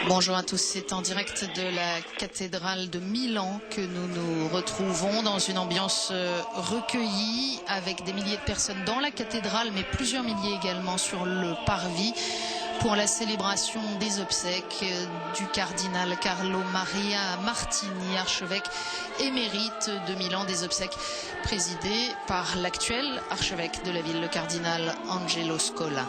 Bonjour à tous, c'est en direct de la cathédrale de Milan que nous nous retrouvons dans une ambiance recueillie avec des milliers de personnes dans la cathédrale, mais plusieurs milliers également sur le parvis pour la célébration des obsèques du cardinal Carlo Maria Martini, archevêque émérite de Milan, des obsèques présidées par l'actuel archevêque de la ville, le cardinal Angelo Scola.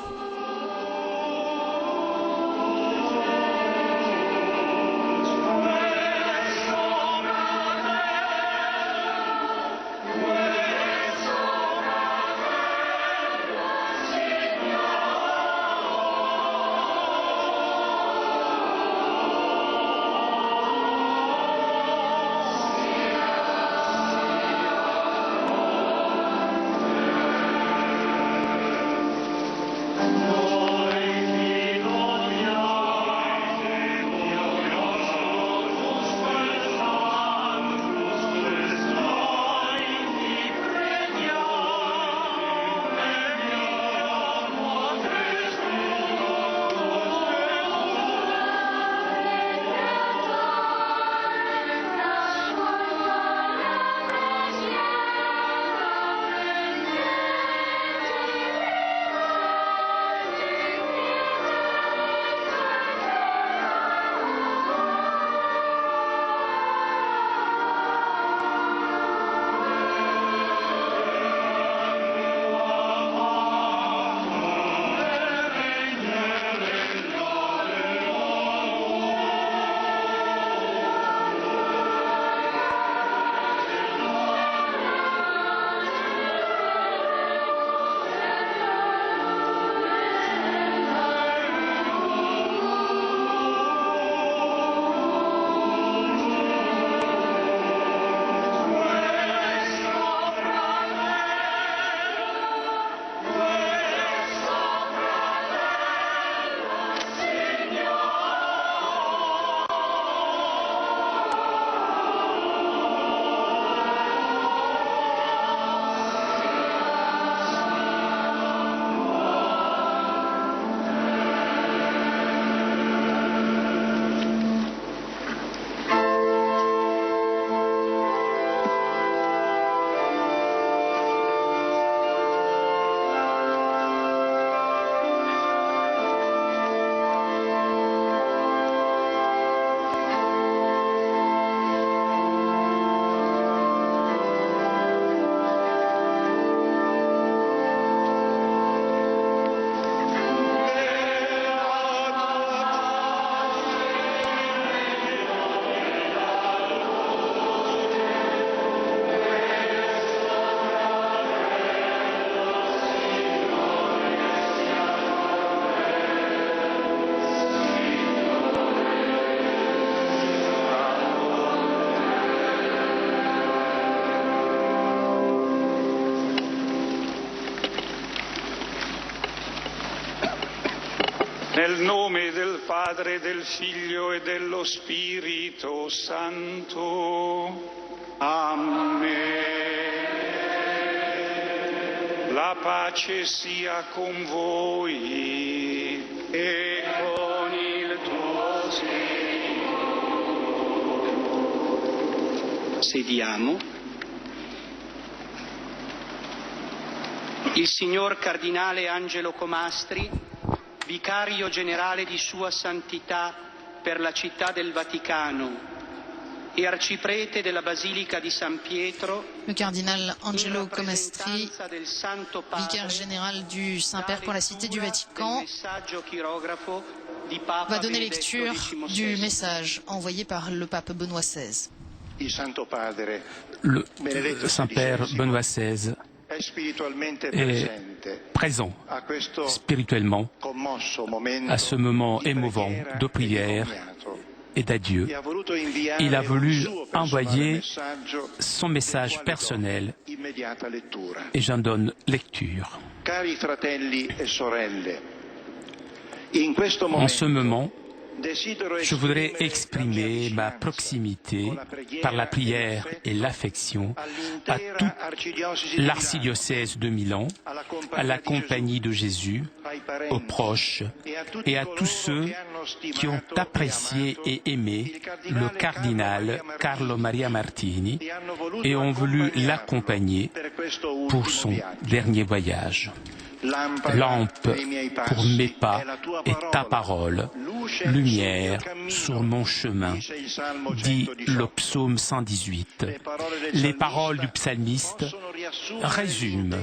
Nel nome del Padre, del Figlio e dello Spirito Santo. Amen. La pace sia con voi e con il tuo spirito. Sediamo. Il signor Cardinale Angelo Comastri, Vicario generale di Sua Santità per la città del Vaticano e arciprete della Basilica di San Pietro, le cardinal Angelo Comastri, vicaire général du Saint-Père pour la cité du Vatican, va donner lecture du message envoyé par le pape Benoît XVI. Le Saint-Père Benoît XVI est présent spirituellement à ce moment émouvant de prière et d'adieu. Il a voulu envoyer son message personnel et j'en donne lecture. En ce moment, je voudrais exprimer ma proximité par la prière et l'affection à toute l'archidiocèse de Milan, à la Compagnie de Jésus, aux proches et à tous ceux qui ont apprécié et aimé le cardinal Carlo Maria Martini et ont voulu l'accompagner pour son dernier voyage. Lampe pour mes pas est ta parole, lumière sur mon chemin, dit le psaume 118. Les paroles du psalmiste résument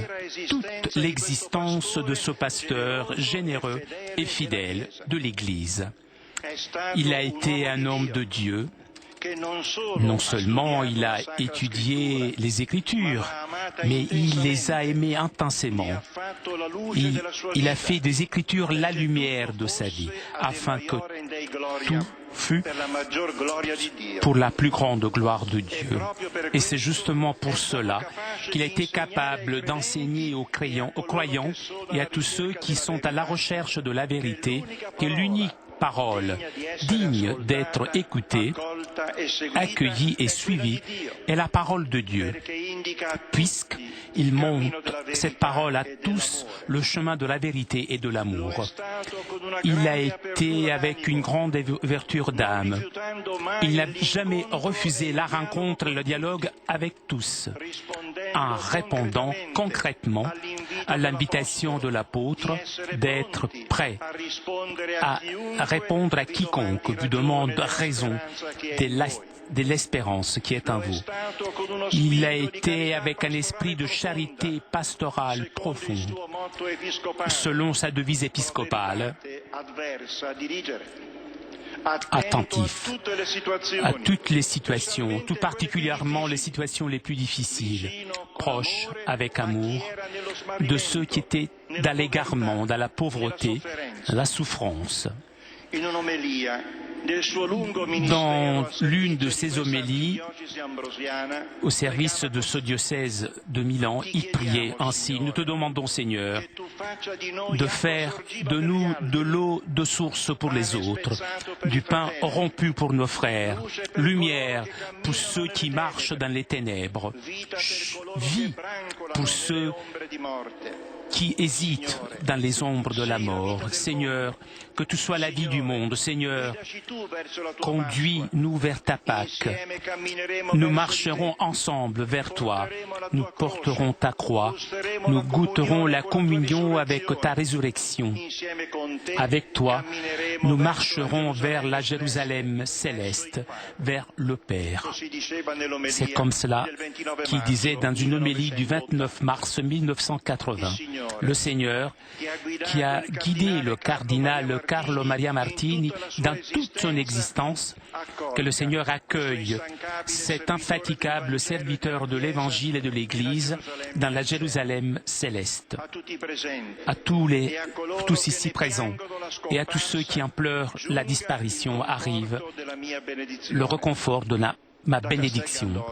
toute l'existence de ce pasteur généreux et fidèle de l'Église. Il a été un homme de Dieu. Non seulement il a étudié les Écritures, mais il les a aimées intensément. Il a fait des Écritures la lumière de sa vie, afin que tout fût pour la plus grande gloire de Dieu. Et c'est justement pour cela qu'il a été capable d'enseigner aux croyants et à tous ceux qui sont à la recherche de la vérité que l'unique parole digne d'être écoutée, accueillie et suivie est la parole de Dieu, puisqu'il montre cette parole à tous le chemin de la vérité et de l'amour. Il a été avec une grande ouverture d'âme. Il n'a jamais refusé la rencontre et le dialogue avec tous, en répondant concrètement à l'invitation de l'apôtre d'être prêt à répondre à quiconque vous demande raison de l'espérance qui est en vous. Il a été avec un esprit de charité pastorale profonde, selon sa devise épiscopale, attentif à toutes les situations, tout particulièrement les situations les plus difficiles, proche avec amour de ceux qui étaient dans l'égarement, dans la pauvreté, dans la souffrance. Dans l'une de ses homélies au service de ce diocèse de Milan, il priait ainsi: nous te demandons, Seigneur, de faire de nous de l'eau de source pour les autres, du pain rompu pour nos frères, lumière pour ceux qui marchent dans les ténèbres, vie pour ceux qui hésitent dans les ombres de la mort. Seigneur, que tu sois la vie du monde. Seigneur, conduis-nous vers ta Pâque. Nous marcherons ensemble vers toi. Nous porterons ta croix. Nous goûterons la communion avec ta résurrection. Avec toi, nous marcherons vers la Jérusalem céleste, vers le Père. C'est comme cela qu'il disait dans une homélie du 29 mars 1980. Le Seigneur, qui a guidé le cardinal Carlo Maria Martini dans toute son existence, que le Seigneur accueille cet infatigable serviteur de l'Évangile et de l'Église dans la Jérusalem céleste. À tous ici présents et à tous ceux qui en pleurent la disparition arrive le réconfort de ma bénédiction.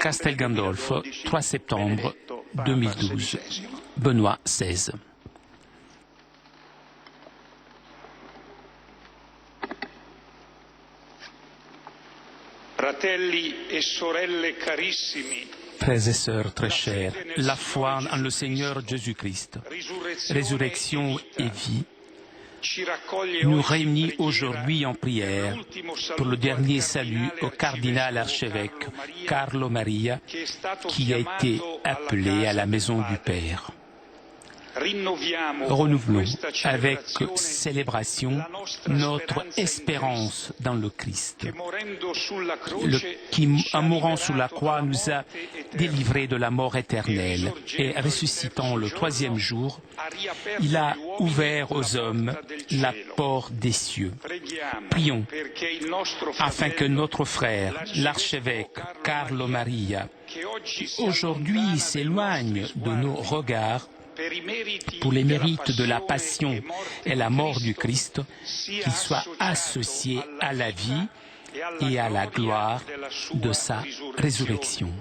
Castel Gandolfo, 3 septembre 2012. Benoît XVI. Fratelli e sorelle carissimi, Frères et sœurs très chers, la foi en le Seigneur Jésus-Christ, résurrection et vie, nous réunit aujourd'hui en prière pour le dernier salut au cardinal archevêque Carlo Maria, qui a été appelé à la maison du Père. Renouvelons avec célébration notre espérance dans le Christ, qui, en mourant sous la croix, nous a délivrés de la mort éternelle et ressuscitant le 3e jour, il a ouvert aux hommes la porte des cieux. Prions afin que notre frère, l'archevêque Carlo Maria, qui aujourd'hui s'éloigne de nos regards, pour les mérites de la passion et la mort du Christ, qu'il soit associé à la vie et à la gloire de sa résurrection.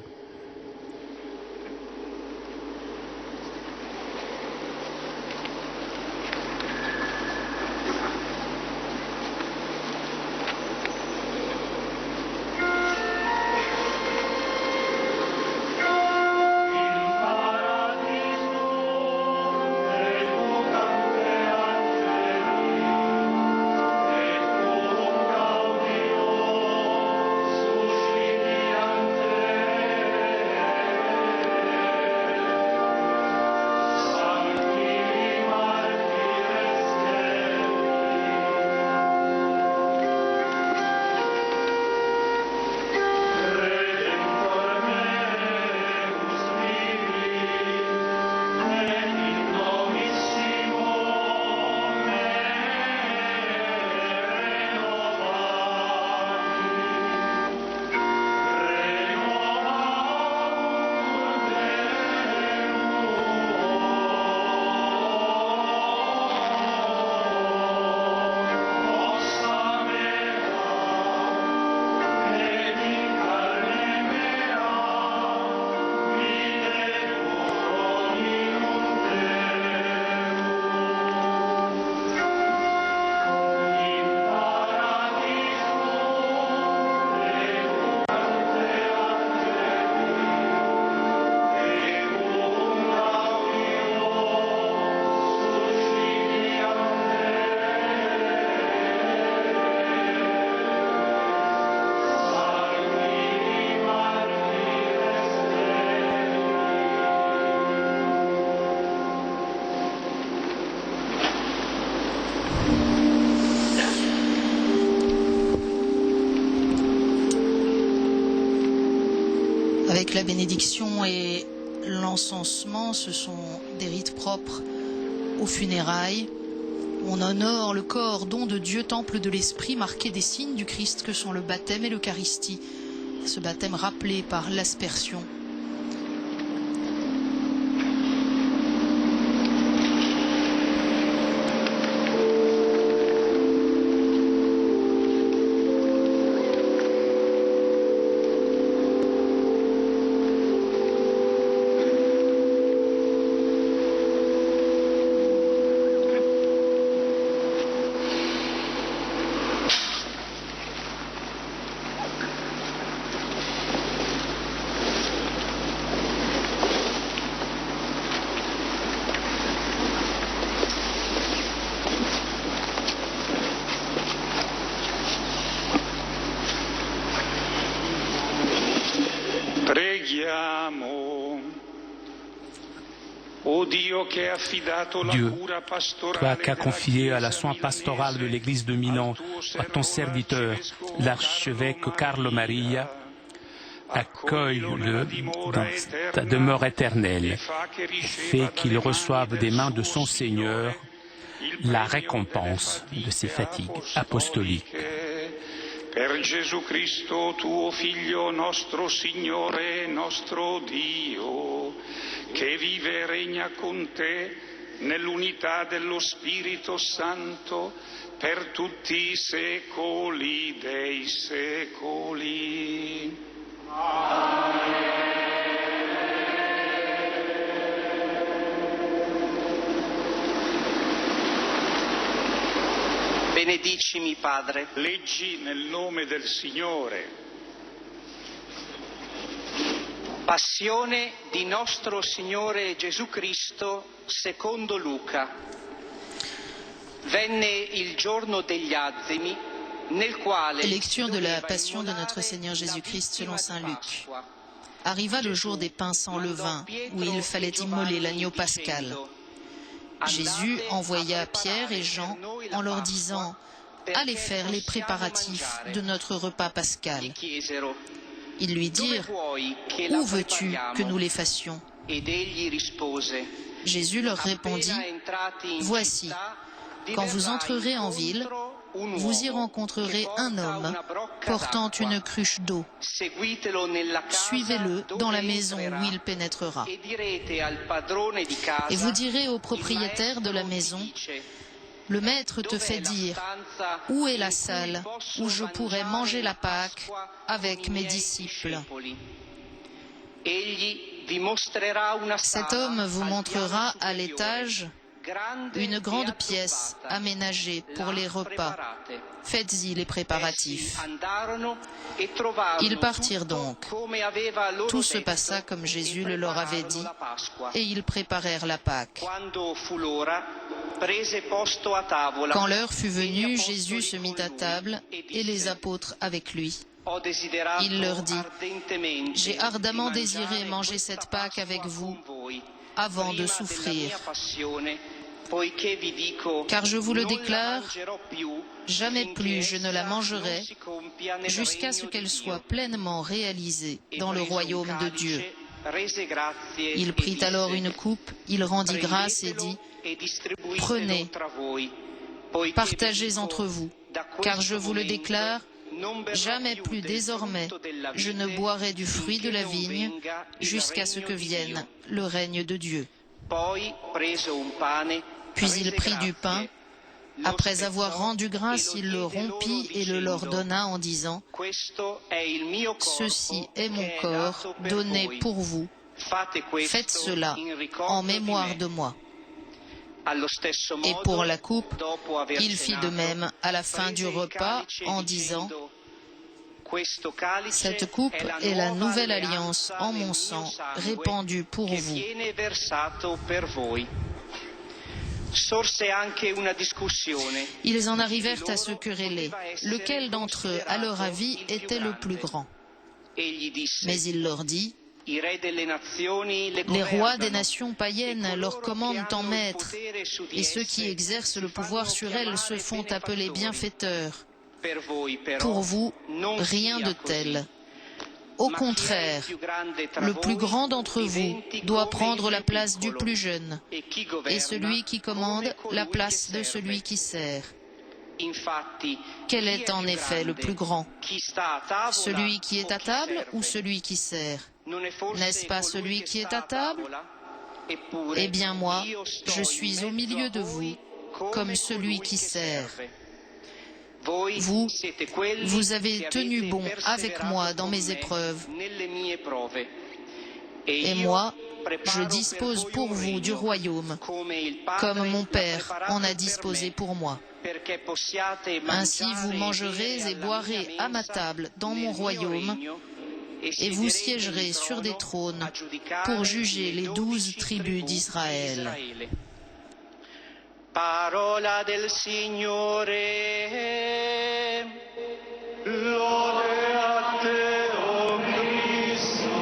avec la bénédiction et l'encensement, ce sont des rites propres aux funérailles. On honore le corps, don de Dieu, temple de l'Esprit, marqué des signes du Christ que sont le baptême et l'Eucharistie. Ce baptême rappelé par l'aspersion. Dieu, toi qui as confié à la soin pastoral de l'Église de Milan à ton serviteur, l'archevêque Carlo Maria, accueille-le dans ta demeure éternelle. Fais qu'il reçoive des mains de son Seigneur la récompense de ses fatigues apostoliques. Per Gesù Cristo, tuo Figlio, nostro Signore e nostro Dio, che vive e regna con te nell'unità dello Spirito Santo per tutti i secoli dei secoli. Amen. Benedicimi, Padre. Leggi nel nome del Signore. Passione di nostro Signore Gesù Cristo secondo Luca. Venne il giorno degli azimi, nel quale Lecture de la Passion de notre Seigneur Jésus-Christ selon saint Luc. Arriva le jour des pains sans levain, où il fallait immoler l'agneau pascal. Jésus envoya Pierre et Jean en leur disant « Allez faire les préparatifs de notre repas pascal ». Ils lui dirent « Où veux-tu que nous les fassions ?» Jésus leur répondit « Voici, quand vous entrerez en ville, vous y rencontrerez un homme portant une cruche d'eau. Suivez-le dans la maison où il pénétrera. Et vous direz au propriétaire de la maison, « Le maître te fait dire, où est la salle où je pourrais manger la Pâque avec mes disciples ?» Cet homme vous montrera à l'étage une grande pièce aménagée pour les repas. Faites-y les préparatifs. Ils partirent donc. Tout se passa comme Jésus le leur avait dit, et ils préparèrent la Pâque. Quand l'heure fut venue, Jésus se mit à table, et les apôtres avec lui. Il leur dit, « J'ai ardemment désiré manger cette Pâque avec vous, avant de souffrir. Car je vous le déclare, jamais plus je ne la mangerai jusqu'à ce qu'elle soit pleinement réalisée dans le royaume de Dieu. » Il prit alors une coupe, il rendit grâce et dit, « Prenez, partagez entre vous, car je vous le déclare, jamais plus désormais je ne boirai du fruit de la vigne jusqu'à ce que vienne le règne de Dieu. » Puis il prit du pain. Après avoir rendu grâce, il le rompit et le leur donna en disant, « Ceci est mon corps donné pour vous. Faites cela en mémoire de moi. » Et pour la coupe, il fit de même à la fin du repas en disant, « Cette coupe est la nouvelle alliance en mon sang répandue pour vous. » Ils en arrivèrent à se quereller. Lequel d'entre eux, à leur avis, était le plus grand? Mais il leur dit, les rois des nations païennes leur commandent en maître, et ceux qui exercent le pouvoir sur elles se font appeler bienfaiteurs. Pour vous, rien de tel. Au contraire, le plus grand d'entre vous doit prendre la place du plus jeune, et celui qui commande la place de celui qui sert. Quel est en effet le plus grand? Celui qui est à table ou celui qui sert? N'est-ce pas celui qui est à table? Eh bien moi, je suis au milieu de vous, comme celui qui sert. Vous avez tenu bon avec moi dans mes épreuves. Et moi, je dispose pour vous du royaume, comme mon Père en a disposé pour moi. Ainsi vous mangerez et boirez à ma table dans mon royaume, et vous siégerez sur des trônes pour juger les 12 tribus d'Israël. Parola del Signore. Lode a te, o Cristo.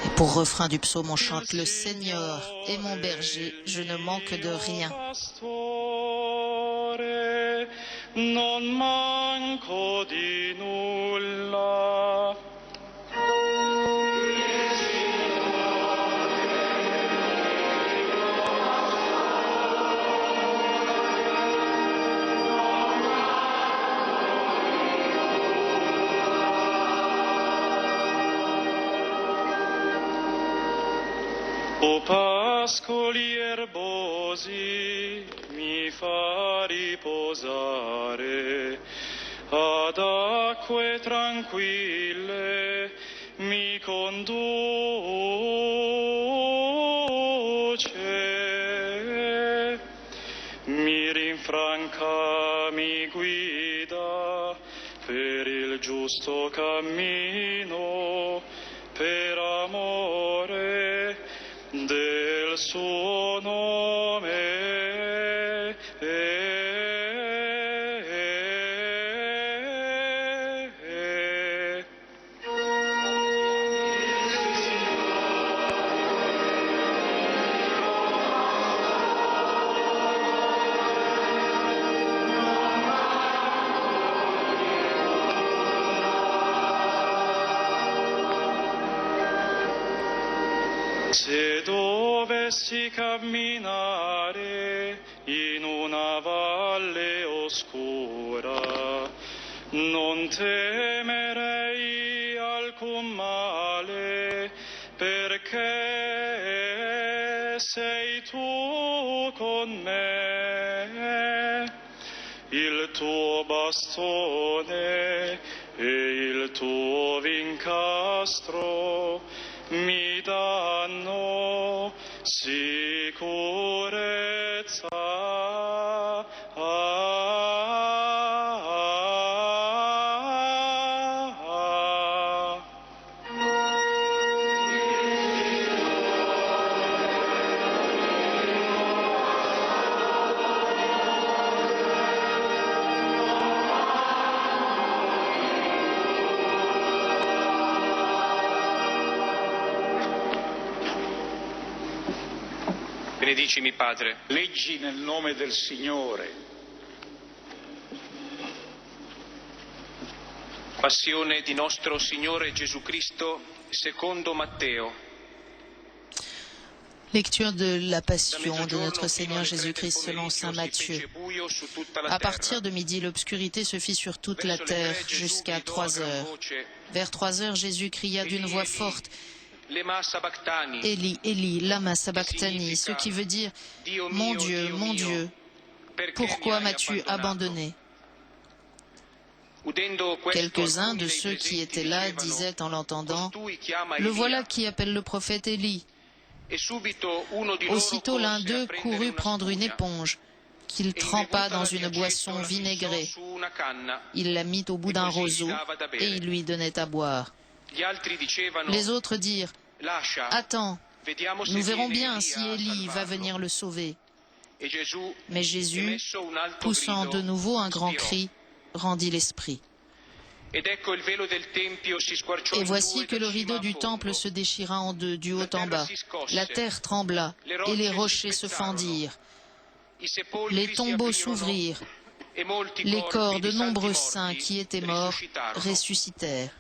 Et pour refrain du psaume, on chante « Le Seigneur est mon berger, je ne manque de rien ». Non manco di nulla. O pascoli erbosi, mi fa riposare, ad acque tranquille mi conduce, mi rinfranca, mi guida per il giusto cammino, per amore del suo nome. Se dovessi camminare in una valle oscura, non temerei alcun male, perché sei tu con me. Il tuo bastone e il tuo vincastro mi danno sicurezza. Benedicimi, Padre. Leggi nel nome del Signore. Passione di nostro Signore Gesù Cristo secondo Matteo. Lecture de la Passion de notre Seigneur Jésus-Christ selon saint Matthieu. À partir de midi, l'obscurité se fit sur toute la terre jusqu'à 3 heures. Vers 3 heures, Jésus cria d'une voix forte, Eli, Eli, lama sabachthani, ce qui veut dire « Mon Dieu, pourquoi m'as-tu abandonné ?» Quelques-uns de ceux qui étaient là disaient en l'entendant « Le voilà qui appelle le prophète Élie. » Aussitôt l'un d'eux courut prendre une éponge, qu'il trempa dans une boisson vinaigrée. Il la mit au bout d'un roseau et il lui donnait à boire. Les autres dirent, « Attends, nous verrons bien si Élie va venir le sauver. » Mais Jésus, poussant de nouveau un grand cri, rendit l'esprit. Et voici que le rideau du temple se déchira en deux, du haut en bas. La terre trembla et les rochers se fendirent. les tombeaux s'ouvrirent, les corps de nombreux saints qui étaient morts ressuscitèrent.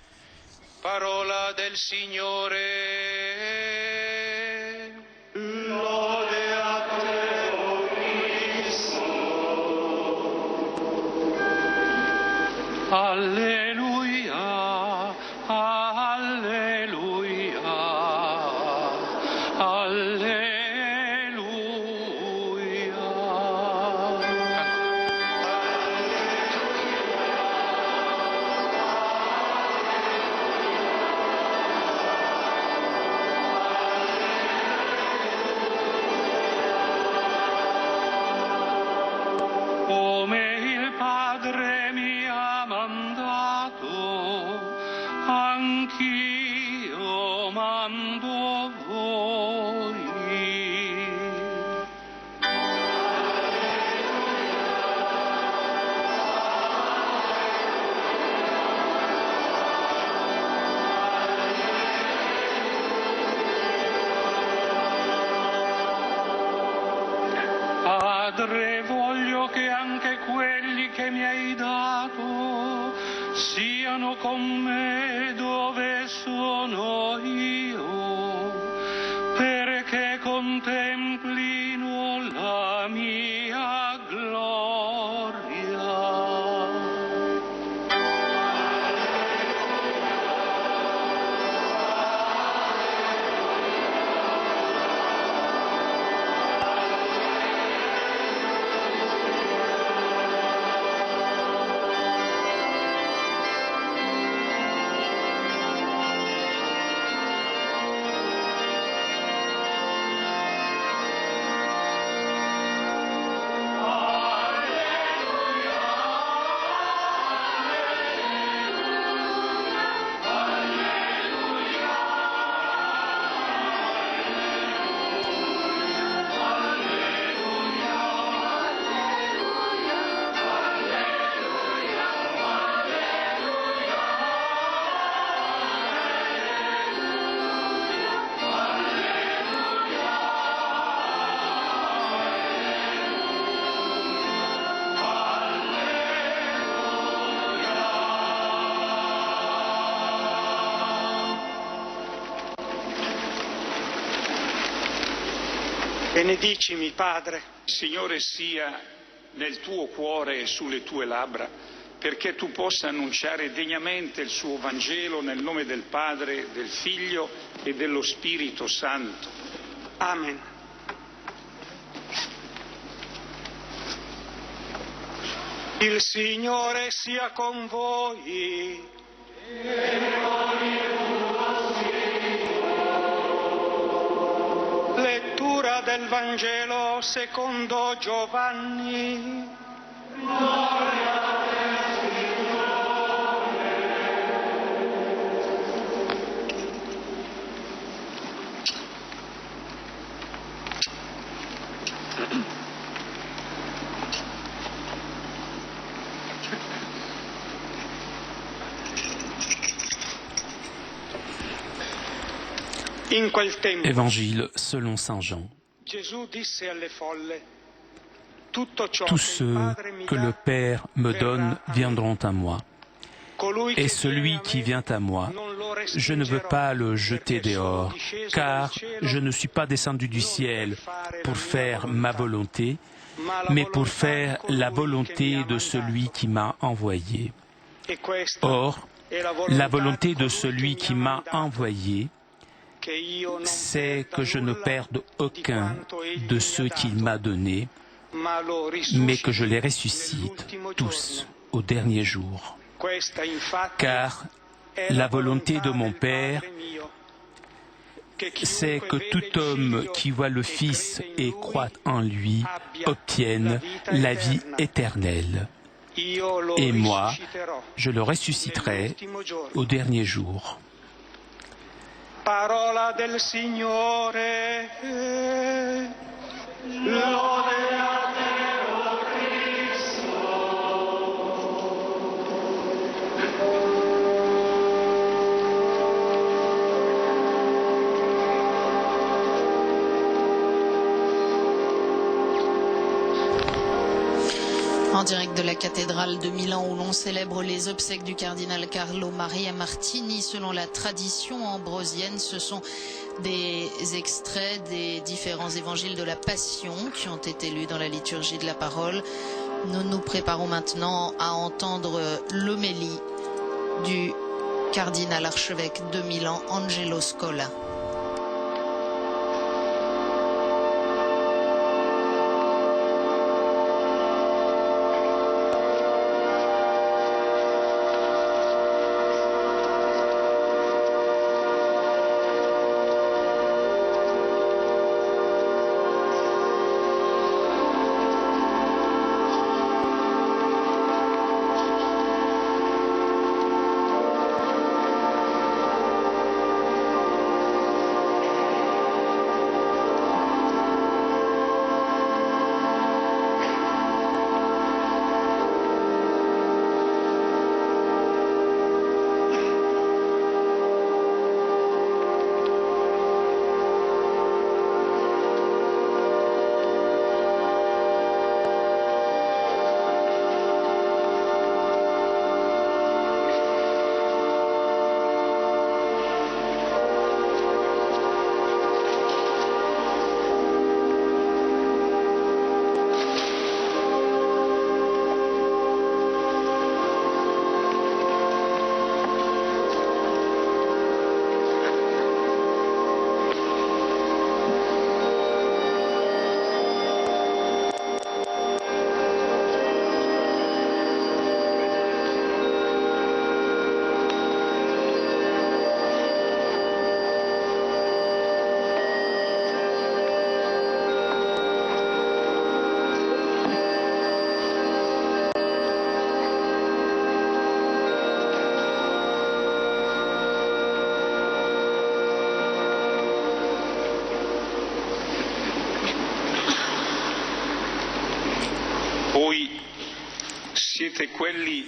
Parola del Signore. Lode a te, o Cristo. Alleluia, alleluia, alleluia. Come il Padre mi ha mandato, anch'io mando voi. Padre, voglio che anche quelli che mi hai dato siano con me dove sono io, perché contemplino la mia gloria. Benedicimi, Padre. Signore, sia nel tuo cuore e sulle tue labbra, perché tu possa annunciare degnamente il suo Vangelo nel nome del Padre, del Figlio e dello Spirito Santo. Amen. Il Signore sia con voi. Lettura del Vangelo secondo Giovanni. In quel tempo Évangile selon Saint Jean. Gesù disse alle folle: Tutto ciò Tous che il ceux Padre mi que dà le Père me donne viendront à moi. Colui Et che celui viene a qui me, vient à moi, non lo je ne veux respingerò, pas le jeter perché sono dehors, disceso car dal cielo je ne suis pas descendu du non ciel per pour fare faire la ma mia volonté, ma la mais pour volontà faire di la colui che mi volonté ha de celui mandato. qui m'a envoyé. E questa Or, è la la volontà volonté di de colui celui che qui mi ha m'a mandato, envoyé, che io non c'est perda que je ne nulla perde di aucun quanto egli de mi ceux ha qu'il dato, m'a donnés, ma lo mais que je les risusciti ressuscite nell'ultimo tous giorno. au dernier jour. Questa infatti Car è la volonté de volontà mon del Père, Padre mio, che c'est chiunque que vede tout il homme Figlio qui voit le e Fils crede in et lui croit en lui abbia obtienne la vie éternelle. Io lo Et moi, risusciterò je le ressusciterai nell'ultimo giorno. au dernier jour. Parola del Signore. Lode a te, o Cristo. En direct de la cathédrale de Milan où l'on célèbre les obsèques du cardinal Carlo Maria Martini. Selon la tradition ambrosienne, ce sont des extraits des différents évangiles de la Passion qui ont été lus dans la liturgie de la parole. Nous nous préparons maintenant à entendre l'homélie du cardinal archevêque de Milan, Angelo Scola.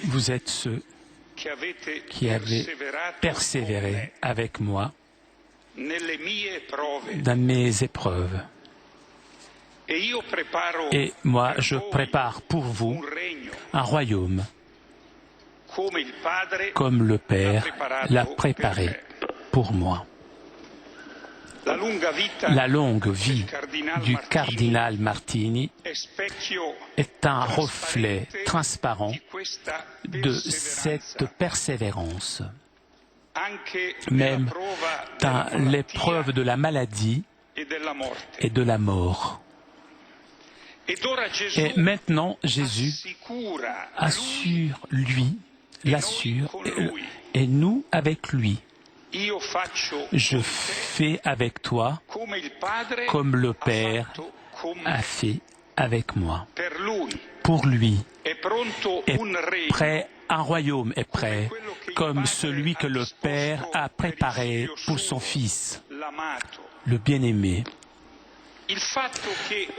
Vous êtes ceux qui avez persévéré avec moi dans mes épreuves. Et moi, je prépare pour vous un royaume, comme le Père l'a préparé pour moi. La longue vie du cardinal Martini est un reflet transparent de cette persévérance. Même dans l'épreuve de la maladie et de la mort. Et maintenant, Jésus l'assure, et nous avec lui. Je fais avec toi comme le Père a fait avec moi. Pour lui, un royaume est prêt, comme celui que le Père a préparé pour son Fils, le bien-aimé.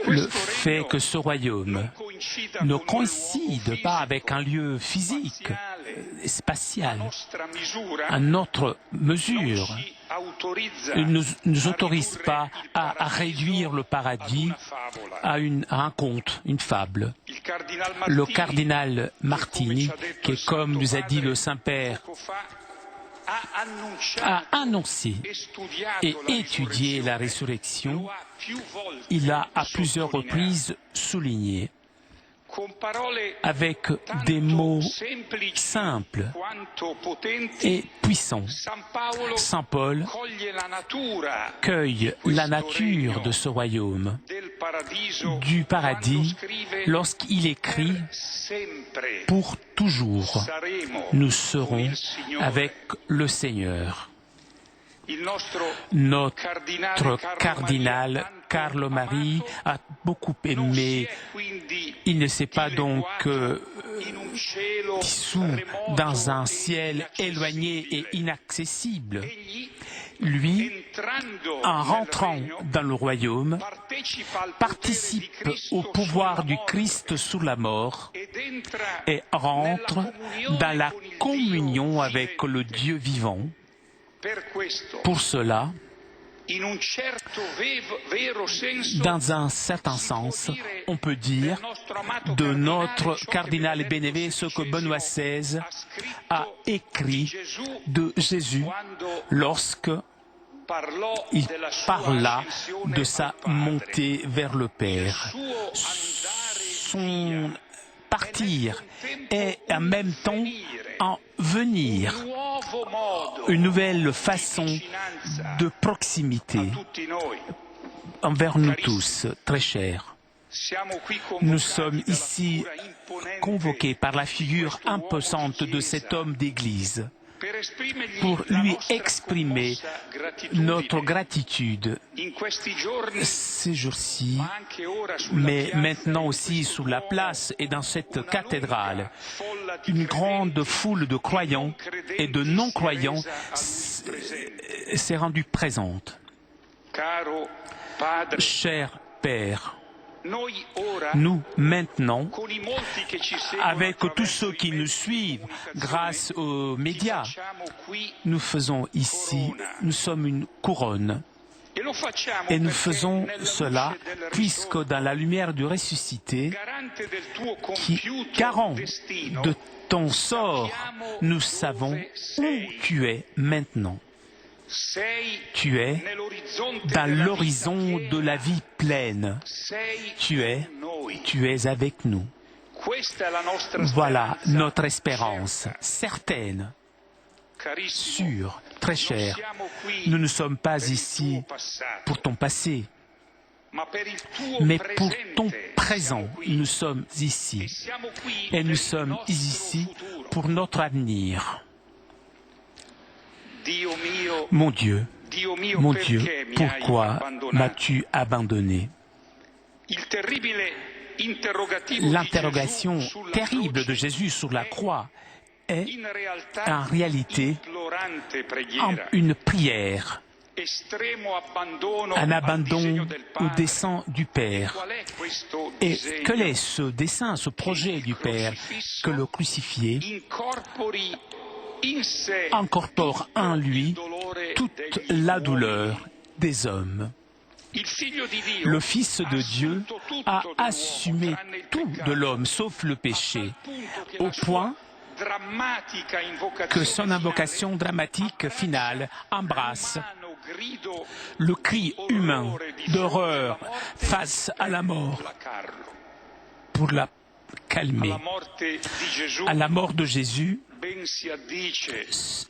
Le fait que ce royaume ne coïncide pas avec un lieu physique, spatial, à notre mesure, ne nous autorise pas à réduire le paradis à un conte, une fable. Le cardinal Martini, qui, comme nous a dit le Saint-Père, a annoncé et étudié la résurrection, il a à plusieurs reprises souligné, avec des mots simples et puissants, Saint Paul cueille la nature de ce royaume, du paradis, lorsqu'il écrit « Pour toujours, nous serons avec le Seigneur ». Notre cardinal Carlo Maria a beaucoup aimé. Il ne s'est pas donc dissous dans un ciel éloigné et inaccessible. Lui, en rentrant dans le royaume, participe au pouvoir du Christ sous la mort et rentre dans la communion avec le Dieu vivant. Pour cela, Dans un certain sens, on peut dire de notre cardinal Bénévé ce que Benoît XVI a écrit de Jésus lorsque il parla de sa montée vers le Père. Son partir est en même temps en venir, une nouvelle façon de proximité envers nous tous, très chers. Nous sommes ici convoqués par la figure imposante de cet homme d'Église pour lui exprimer notre gratitude ces jours-ci, mais maintenant aussi sous la place et dans cette cathédrale. Une grande foule de croyants et de non-croyants s'est rendue présente. Cher Père, nous, maintenant, avec tous ceux qui nous suivent grâce aux médias, nous faisons ici, nous sommes une couronne. Et nous faisons cela puisque dans la lumière du ressuscité, qui garant de ton sort, nous savons où tu es maintenant. Tu es dans l'horizon de la vie pleine. Tu es avec nous. Voilà notre espérance, certaine, sûre, très chère. Nous ne sommes pas ici pour ton passé, mais pour ton présent. Nous sommes ici. Et nous sommes ici pour notre avenir. Mon Dieu, pourquoi m'as-tu abandonné? L'interrogation terrible de Jésus sur la croix est en réalité une prière, un abandon au dessein du Père. Et quel est ce dessein, ce projet du Père? Que le crucifié incorpore en lui toute la douleur des hommes. Le Fils de Dieu a assumé tout de l'homme sauf le péché, au point que son invocation dramatique finale embrasse le cri humain d'horreur face à la mort pour la calmer. À la mort de Jésus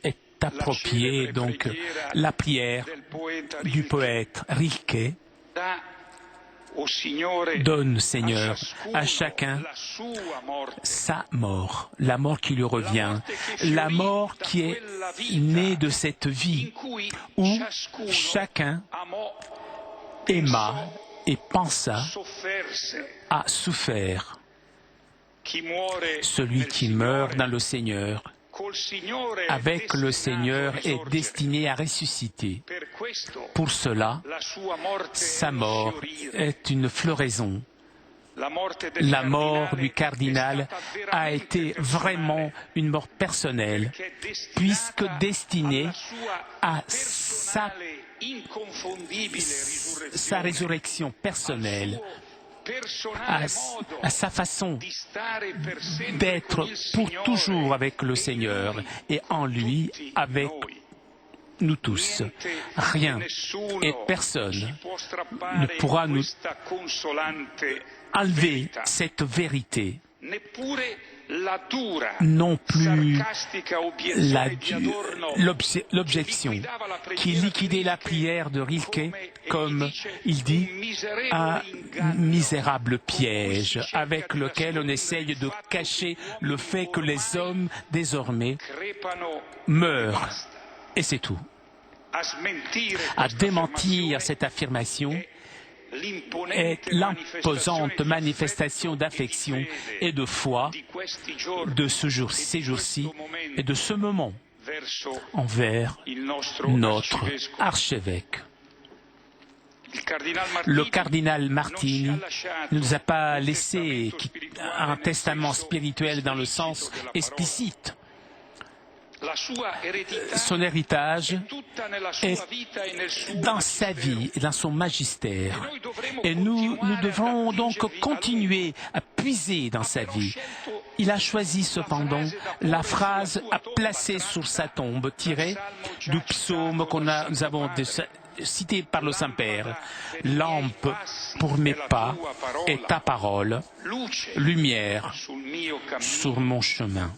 est appropriée donc la prière du poète Rilke. Donne, Seigneur, à chacun sa mort, la mort qui lui revient, la mort qui est née de cette vie où chacun aima et pensa à souffrir. Celui qui meurt dans le Seigneur, avec le Seigneur, est destiné à ressusciter. Pour cela, sa mort est une floraison. La mort du cardinal a été vraiment une mort personnelle, puisque destinée à sa résurrection personnelle, à sa façon d'être pour toujours avec le Seigneur et en lui avec nous tous. Rien et personne ne pourra nous enlever cette vérité. Non plus l'objection qui liquidait la prière de Rilke, comme il dit, un misérable piège avec lequel on essaye de cacher le fait que les hommes désormais meurent. Et c'est tout. À démentir cette affirmation est l'imposante manifestation d'affection et de foi de ces jours-ci et de ce moment envers notre archevêque. Le cardinal Martini ne nous a pas laissé un testament spirituel dans le sens explicite. son héritage est dans sa vie et dans son magistère. Et nous devrons donc continuer à puiser dans sa vie. Il a choisi cependant la phrase à placer sur sa tombe, tirée du psaume que nous avons cité par le Saint-Père. Lampe pour mes pas et ta parole, lumière sur mon chemin.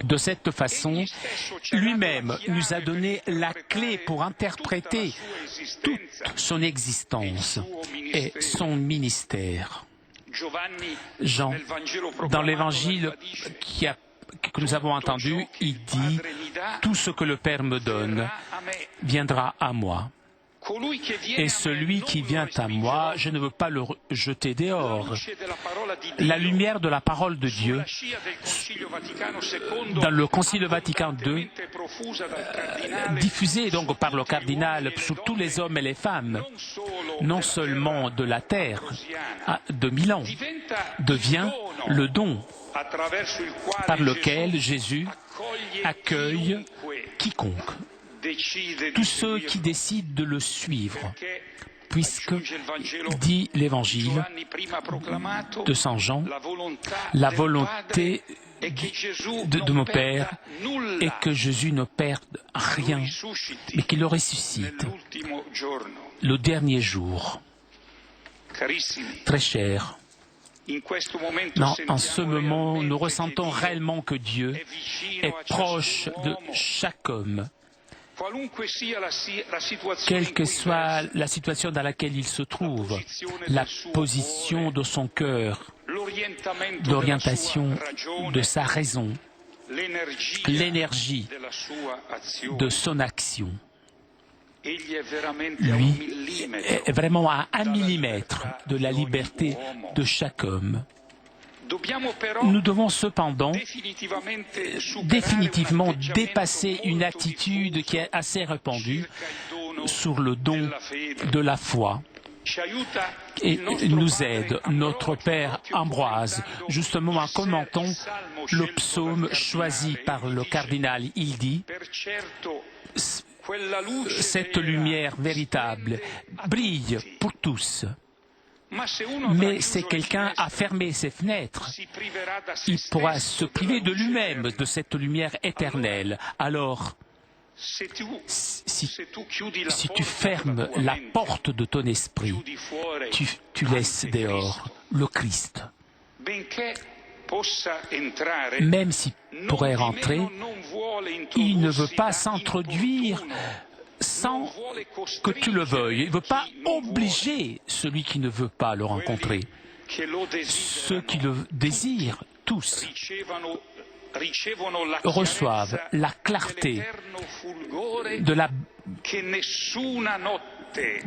De cette façon, lui-même nous a donné la clé pour interpréter toute son existence et son ministère. Jean, dans l'évangile que nous avons entendu, il dit « Tout ce que le Père me donne viendra à moi. Et celui qui vient à moi, je ne veux pas le jeter dehors. » La lumière de la parole de Dieu, dans le Concile Vatican II, diffusée donc par le cardinal sur tous les hommes et les femmes, non seulement de la terre, de Milan, devient le don par lequel Jésus accueille quiconque, tous ceux qui décident de le suivre, puisque, dit l'Évangile de Saint Jean, la volonté de mon Père est que Jésus ne perde rien, mais qu'il le ressuscite le dernier jour. Très cher, en ce moment, nous ressentons réellement que Dieu est proche de chaque homme. Quelle que soit la situation dans laquelle il se trouve, la position de son cœur, l'orientation de sa raison, l'énergie de son action. Lui est vraiment à 1 millimètre de la liberté de chaque homme. Nous devons cependant définitivement dépasser une attitude qui est assez répandue sur le don de la foi. Et nous aide notre Père Ambroise, justement en commentant le psaume choisi par le cardinal. Il dit « Cette lumière véritable brille pour tous. » Mais si quelqu'un a fermé ses fenêtres, il pourra se priver de lui-même, de cette lumière éternelle. Alors, si tu fermes la porte de ton esprit, tu laisses dehors le Christ. Même s'il pourrait rentrer, il ne veut pas s'introduire sans que tu le veuilles. Il ne veut pas obliger celui qui ne veut pas le rencontrer. Ceux qui le désirent, tous, reçoivent la clarté de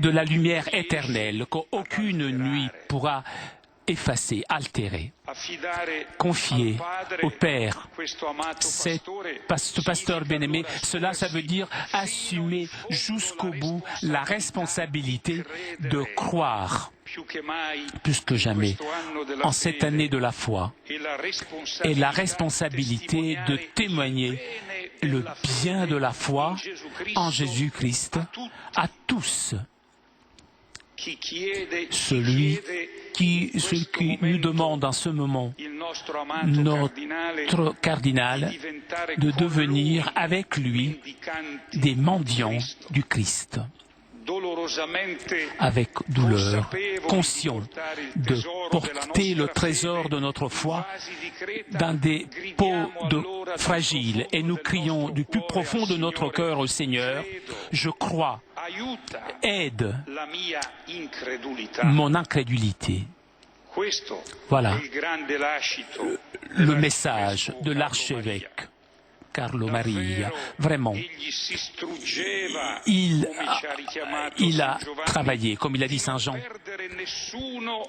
la lumière éternelle qu'aucune nuit pourra effacer, altérer. Confier au Père ce pasteur bien-aimé, ça veut dire assumer jusqu'au bout la responsabilité de croire plus que jamais en cette année de la foi et la responsabilité de témoigner le bien de la foi en Jésus-Christ à tous. Celui qui nous demande en ce moment, notre cardinal, de devenir avec lui des mendiants du Christ, avec douleur, conscients de porter le trésor de notre foi dans des pots fragiles. Et nous crions du plus profond de notre cœur au Seigneur, je crois, aide mon incrédulité. Voilà le message de l'archevêque Carlo Maria. Vraiment, il a travaillé, comme il a dit Saint Jean,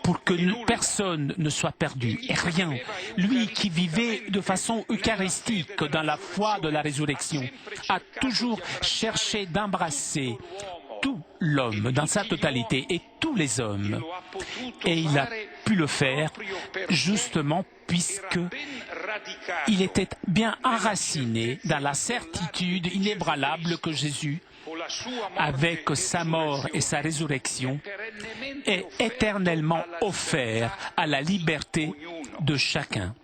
pour que personne ne soit perdu, et rien. Lui qui vivait de façon eucharistique dans la foi de la résurrection, a toujours cherché d'embrasser tout l'homme dans sa totalité et tous les hommes. Et il a pu le faire justement puisque il était bien enraciné dans la certitude inébranlable que Jésus, avec sa mort et sa résurrection, est éternellement offert à la liberté de chacun.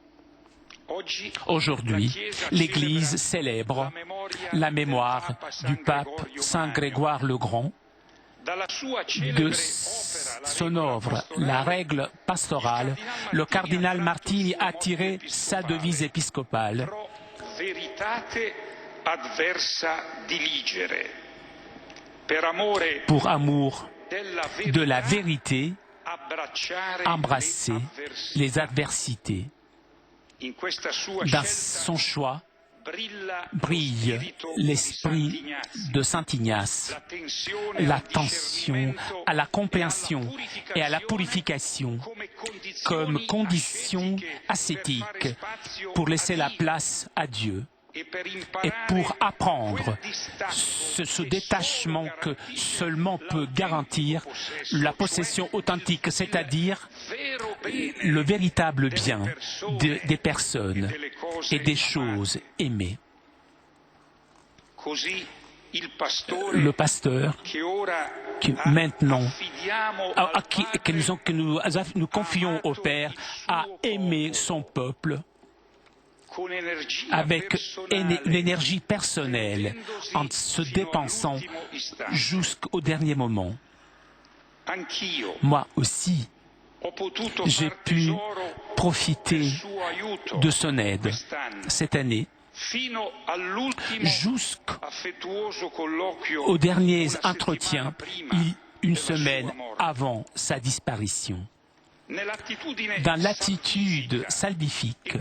Aujourd'hui, l'Église célèbre la mémoire du pape Saint Grégoire le Grand, de son œuvre, la règle pastorale. Le cardinal Martini a tiré sa devise épiscopale. Pour amour de la vérité, embrasser les adversités. Dans son choix brille l'esprit de Saint Ignace, l'attention à la compréhension et à la purification comme condition ascétique pour laisser la place à Dieu et pour apprendre ce détachement que seulement peut garantir la possession authentique, c'est-à-dire le véritable bien des personnes et des choses aimées. Le pasteur qui maintenant, que nous confions au Père, a aimé son peuple avec une énergie personnelle, en se dépensant jusqu'au dernier moment. Moi aussi, j'ai pu profiter de son aide cette année, jusqu'au dernier entretien, une semaine avant sa disparition. Dans l'attitude salvifique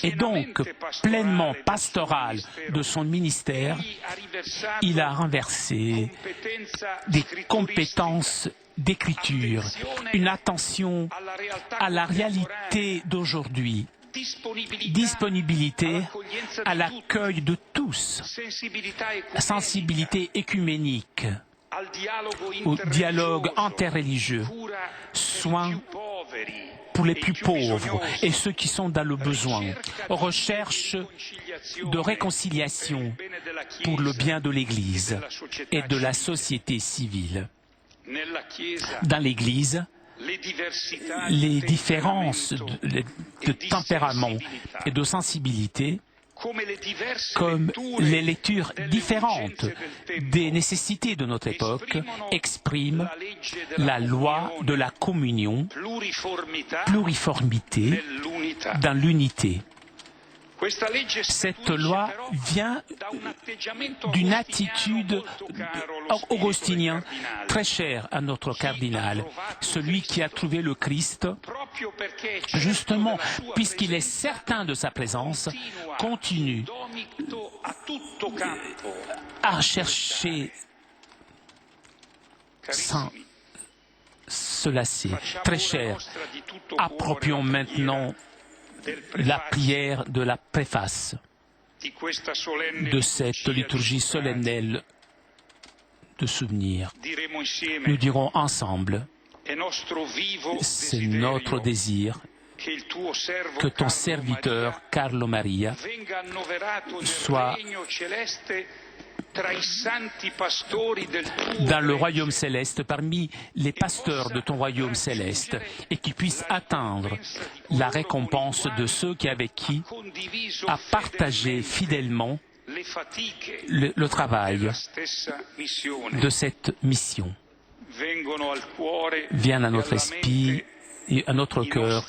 et donc pleinement pastorale de son ministère, il a renversé des compétences d'écriture, une attention à la réalité d'aujourd'hui, disponibilité à l'accueil de tous, sensibilité écuménique, au dialogue interreligieux, soin pour les plus pauvres et ceux qui sont dans le besoin, recherche de réconciliation pour le bien de l'Église et de la société civile. Dans l'Église, les différences de tempérament et de sensibilité, comme les lectures différentes des nécessités de notre époque, expriment la loi de la communion, pluriformité dans l'unité. Cette loi vient d'une attitude augustinienne très chère à notre cardinal, celui qui a trouvé le Christ, justement, puisqu'il est certain de sa présence, continue à chercher sans se lasser. Très cher, approprions maintenant la prière de la préface de cette liturgie solennelle de souvenir. Nous dirons ensemble, c'est notre désir que ton serviteur Carlo Maria soit dans le royaume céleste, parmi les pasteurs de ton royaume céleste, et qu'il puisse atteindre la récompense de ceux qui, avec qui, a partagé fidèlement le travail de cette mission. Viens à notre esprit et à notre cœur,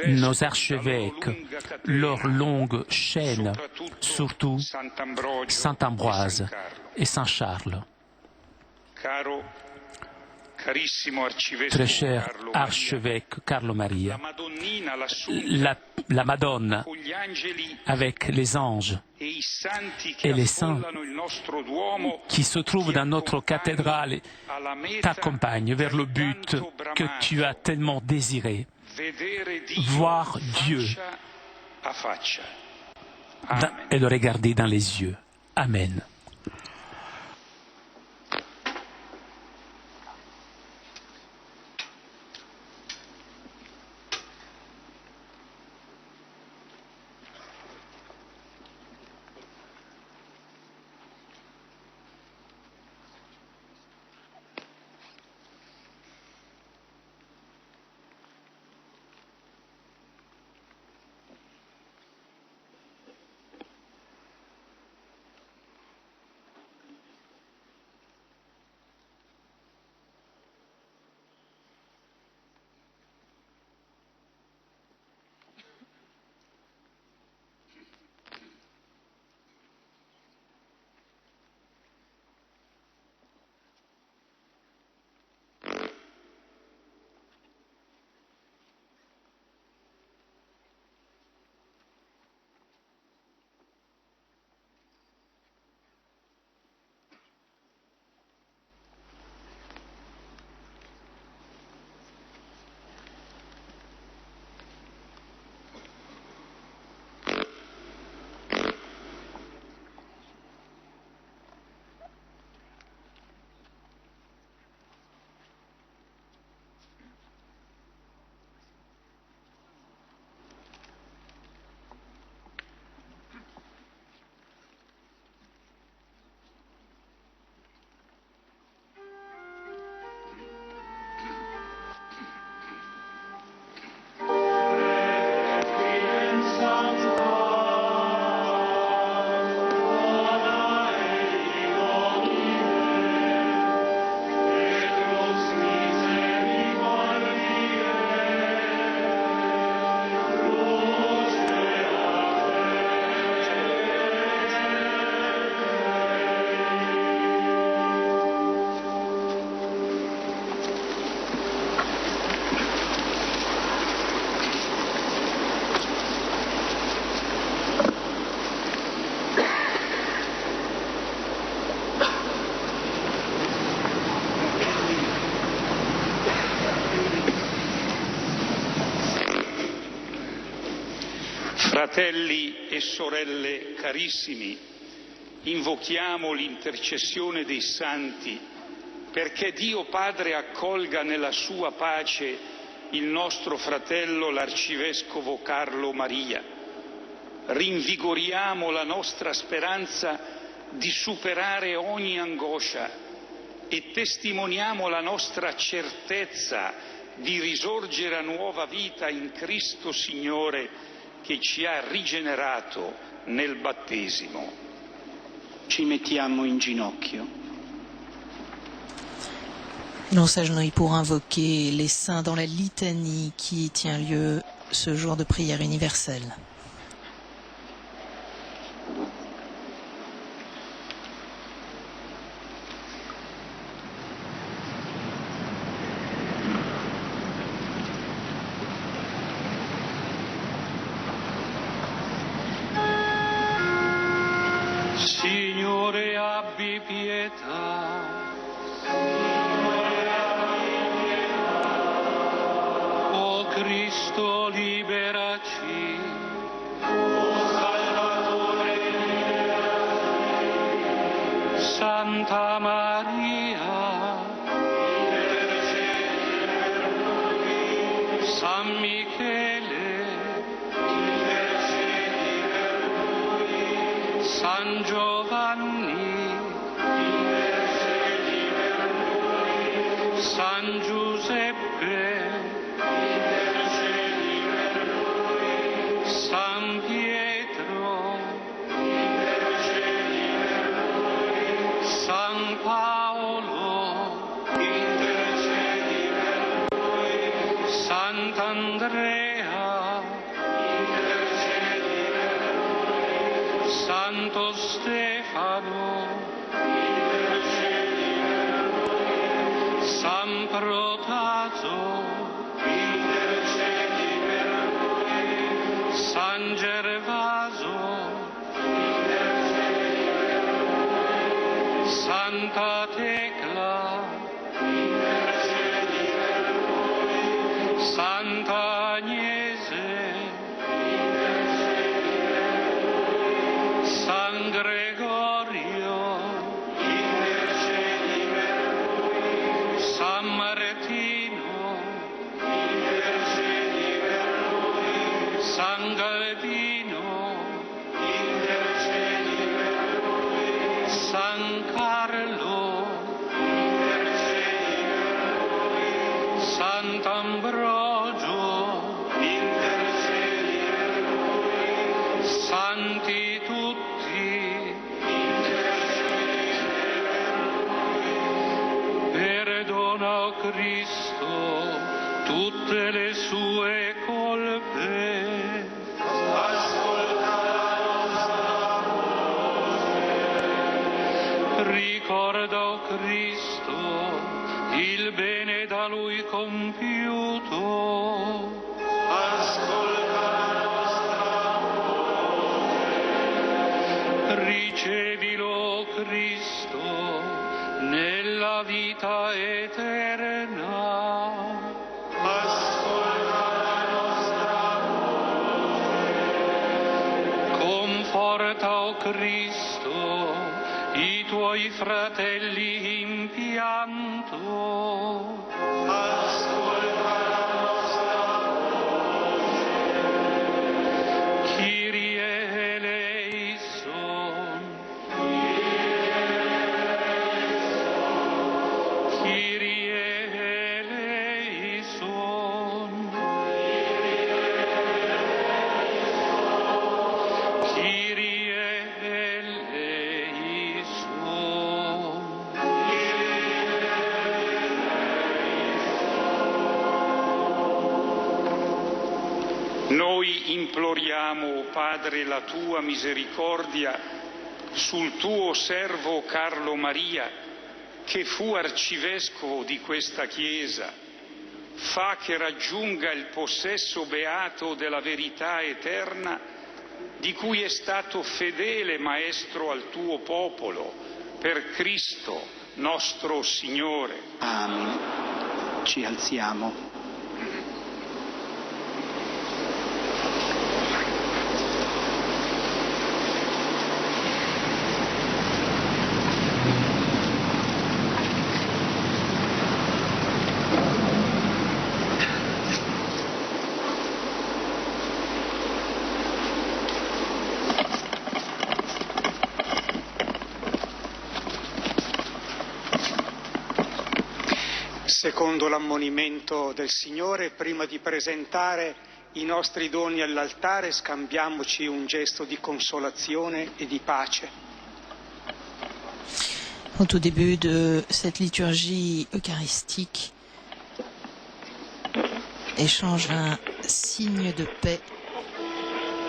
nos archevêques, leur longue chaîne, surtout Saint Ambroise et Saint Charles. Très cher archevêque Carlo Maria, la Madone avec les anges et les saints qui se trouvent dans notre cathédrale t'accompagnent vers le but que tu as tellement désiré, voir Dieu et le regarder dans les yeux. Amen. Fratelli e sorelle carissimi, invochiamo l'intercessione dei santi perché Dio Padre accolga nella sua pace il nostro fratello l'Arcivescovo Carlo Maria. Rinvigoriamo la nostra speranza di superare ogni angoscia e testimoniamo la nostra certezza di risorgere a nuova vita in Cristo Signore che ci ha rigenerato nel battesimo. Ci mettiamo in ginocchio. On s'agenouille pour invoquer les saints dans la litanie qui tient lieu ce jour de prière universelle. Signore, abbi pietà. O Cristo, liberaci. O Salvatore, liberaci. Santa Maria, intercedi per noi. San Michele, intercedi per noi. San Giovanni, intercedi per noi. San Giuseppe, intercedi per noi. San Pietro, intercedi per noi. San Paolo, intercedi per noi. Sant'Andrea, intercedi per noi. Santo Stefano, intercedi per noi. San Protaso, intercedi per noi. San Gervaso, intercedi per noi. Santa Tecla, intercedi per noi. Santa Agnese, intercedi per noi. San Gregorio, intercedi per noi. San Martino, intercedi per noi. San Galvino, intercedi per noi. San Carlo, intercedi per noi. Sant'Ambrogio, intercedi per noi. Santi tutti, intercedi per noi. Perdona, o Cristo, tutte le sue colpe. Ascolta la nostra voce. Ricorda, o Cristo, il bene da Lui compiuto. Ascolta la nostra voce. Ricevilo, o Cristo, nella vita eterna. Ascolta la nostra voce. Conforta, o Cristo, i tuoi fratelli in pianto. Ascolta la nostra voce. Kyrie eleison. Kyrie eleison. Kyrie Noi imploriamo, o Padre, la tua misericordia sul tuo servo Carlo Maria, che fu arcivescovo di questa Chiesa. Fa che raggiunga il possesso beato della verità eterna, di cui è stato fedele maestro al tuo popolo, per Cristo nostro Signore. Amen. Ci alziamo. Secondo l'ammonimento del Signore, prima di presentare i nostri doni all'altare, scambiamoci un gesto di consolazione et di pace. Au tout début de cette liturgie eucharistique, échange un signe de paix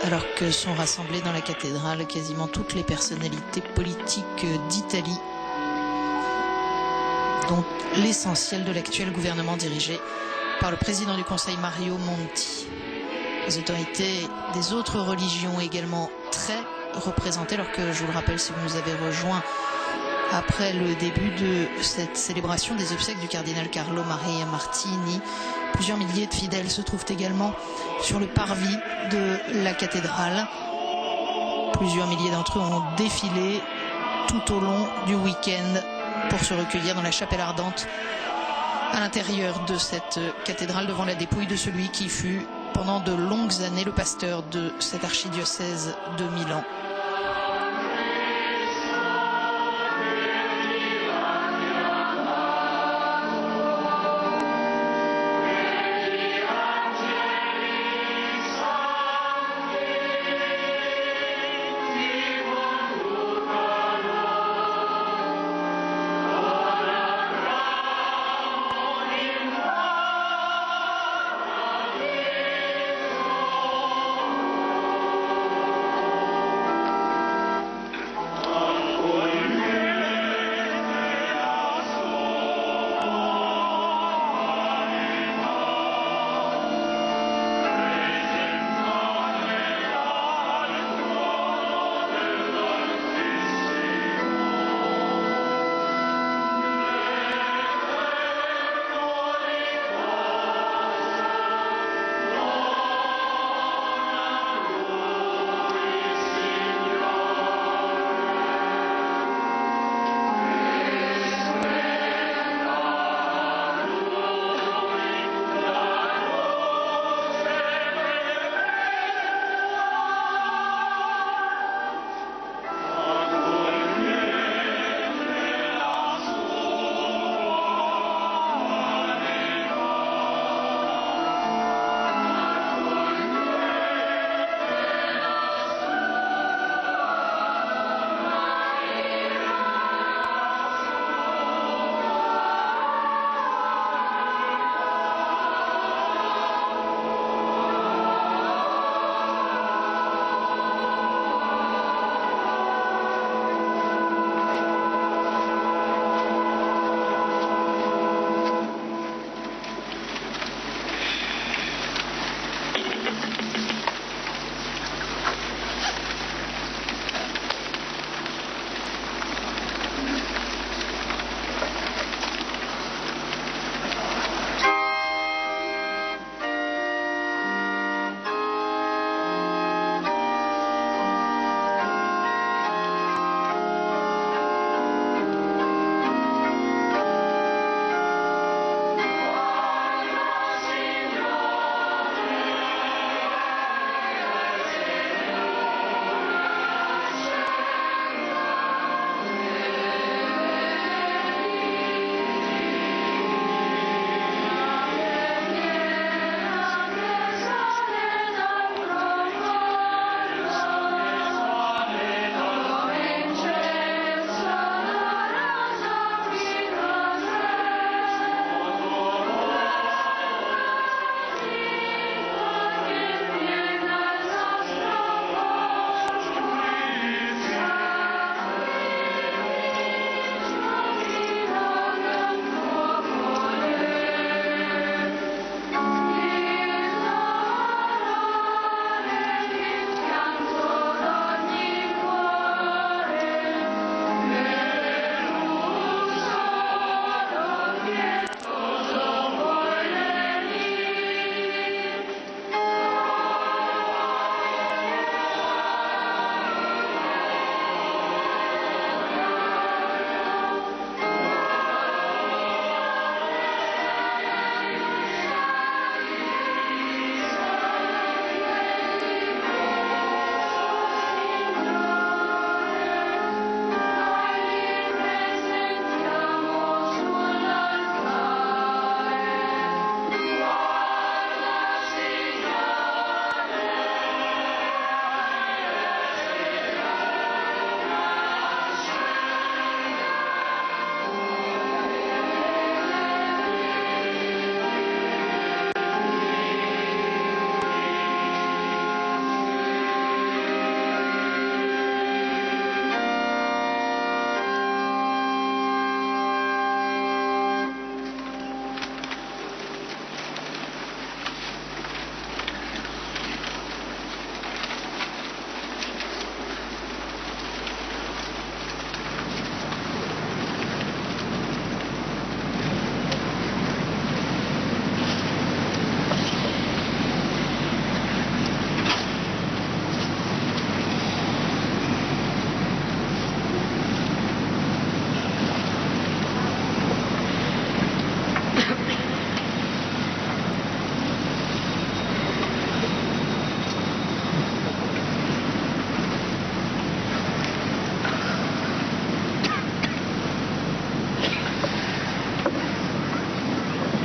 alors que sont rassemblées dans la cathédrale quasiment toutes les personnalités politiques d'Italie, dont l'essentiel de l'actuel gouvernement dirigé par le président du Conseil Mario Monti. Les autorités des autres religions également très représentées, alors que, je vous le rappelle, si vous nous avez rejoints après le début de cette célébration des obsèques du cardinal Carlo Maria Martini, plusieurs milliers de fidèles se trouvent également sur le parvis de la cathédrale. Plusieurs milliers d'entre eux ont défilé tout au long du week-end pour se recueillir dans la chapelle ardente à l'intérieur de cette cathédrale devant la dépouille de celui qui fut pendant de longues années le pasteur de cet archidiocèse de Milan.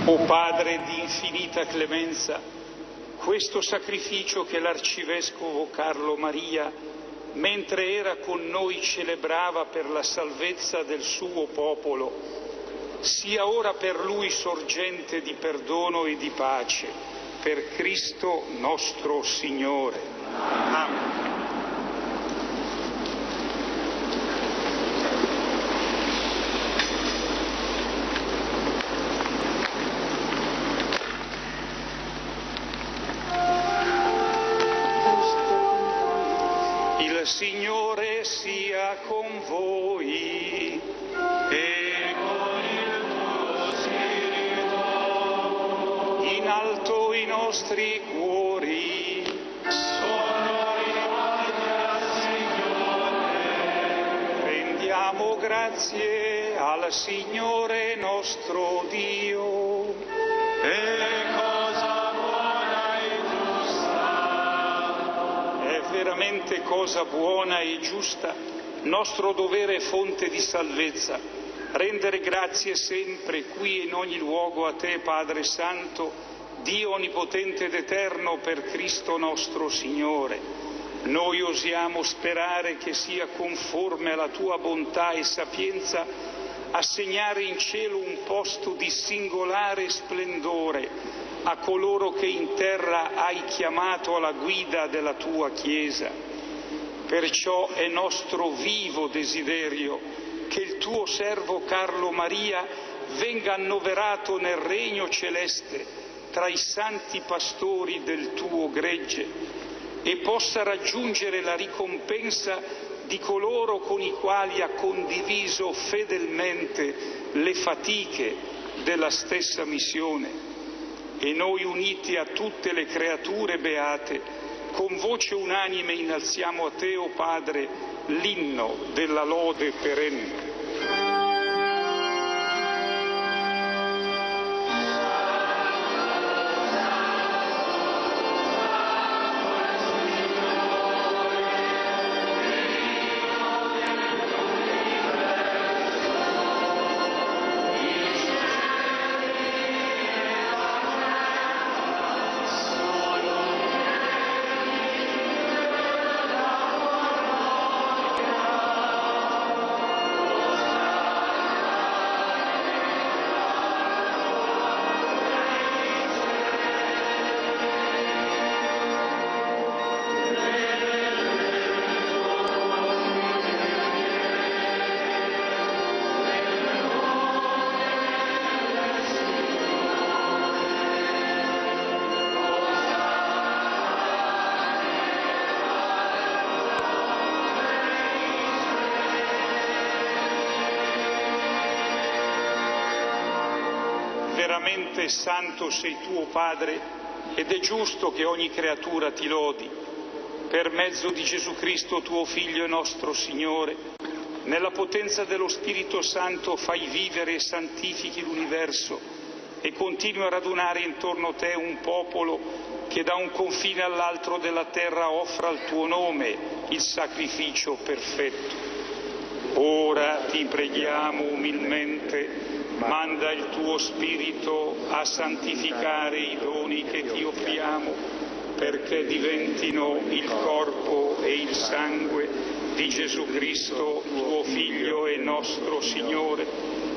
O Padre di infinita clemenza, questo sacrificio che l'Arcivescovo Carlo Maria, mentre era con noi, celebrava per la salvezza del suo popolo, sia ora per lui sorgente di perdono e di pace, per Cristo nostro Signore. Amen. Il Signore sia con voi e con il tuo spirito. In alto i nostri cuori sono rivolti al Signore. Rendiamo grazie al Signore nostro Dio. Veramente cosa buona e giusta, nostro dovere e fonte di salvezza, rendere grazie sempre, qui e in ogni luogo, a Te, Padre Santo, Dio onnipotente ed eterno, per Cristo nostro Signore. Noi osiamo sperare che sia conforme alla Tua bontà e sapienza assegnare in cielo un posto di singolare splendore a coloro che in terra hai chiamato alla guida della Tua Chiesa. Perciò è nostro vivo desiderio che il Tuo servo Carlo Maria venga annoverato nel regno celeste tra i santi pastori del Tuo gregge e possa raggiungere la ricompensa di coloro con i quali ha condiviso fedelmente le fatiche della stessa missione. E noi, uniti a tutte le creature beate, con voce unanime innalziamo a Te, o Padre, l'inno della lode perenne. Veramente santo sei tu, o Padre, ed è giusto che ogni creatura ti lodi. Per mezzo di Gesù Cristo, tuo Figlio e nostro Signore, nella potenza dello Spirito Santo fai vivere e santifichi l'universo e continui a radunare intorno a te un popolo che da un confine all'altro della terra offra al tuo nome il sacrificio perfetto. Ora ti preghiamo umilmente, manda il tuo Spirito a santificare i doni che ti offriamo, perché diventino il corpo e il sangue di Gesù Cristo, tuo Figlio e nostro Signore,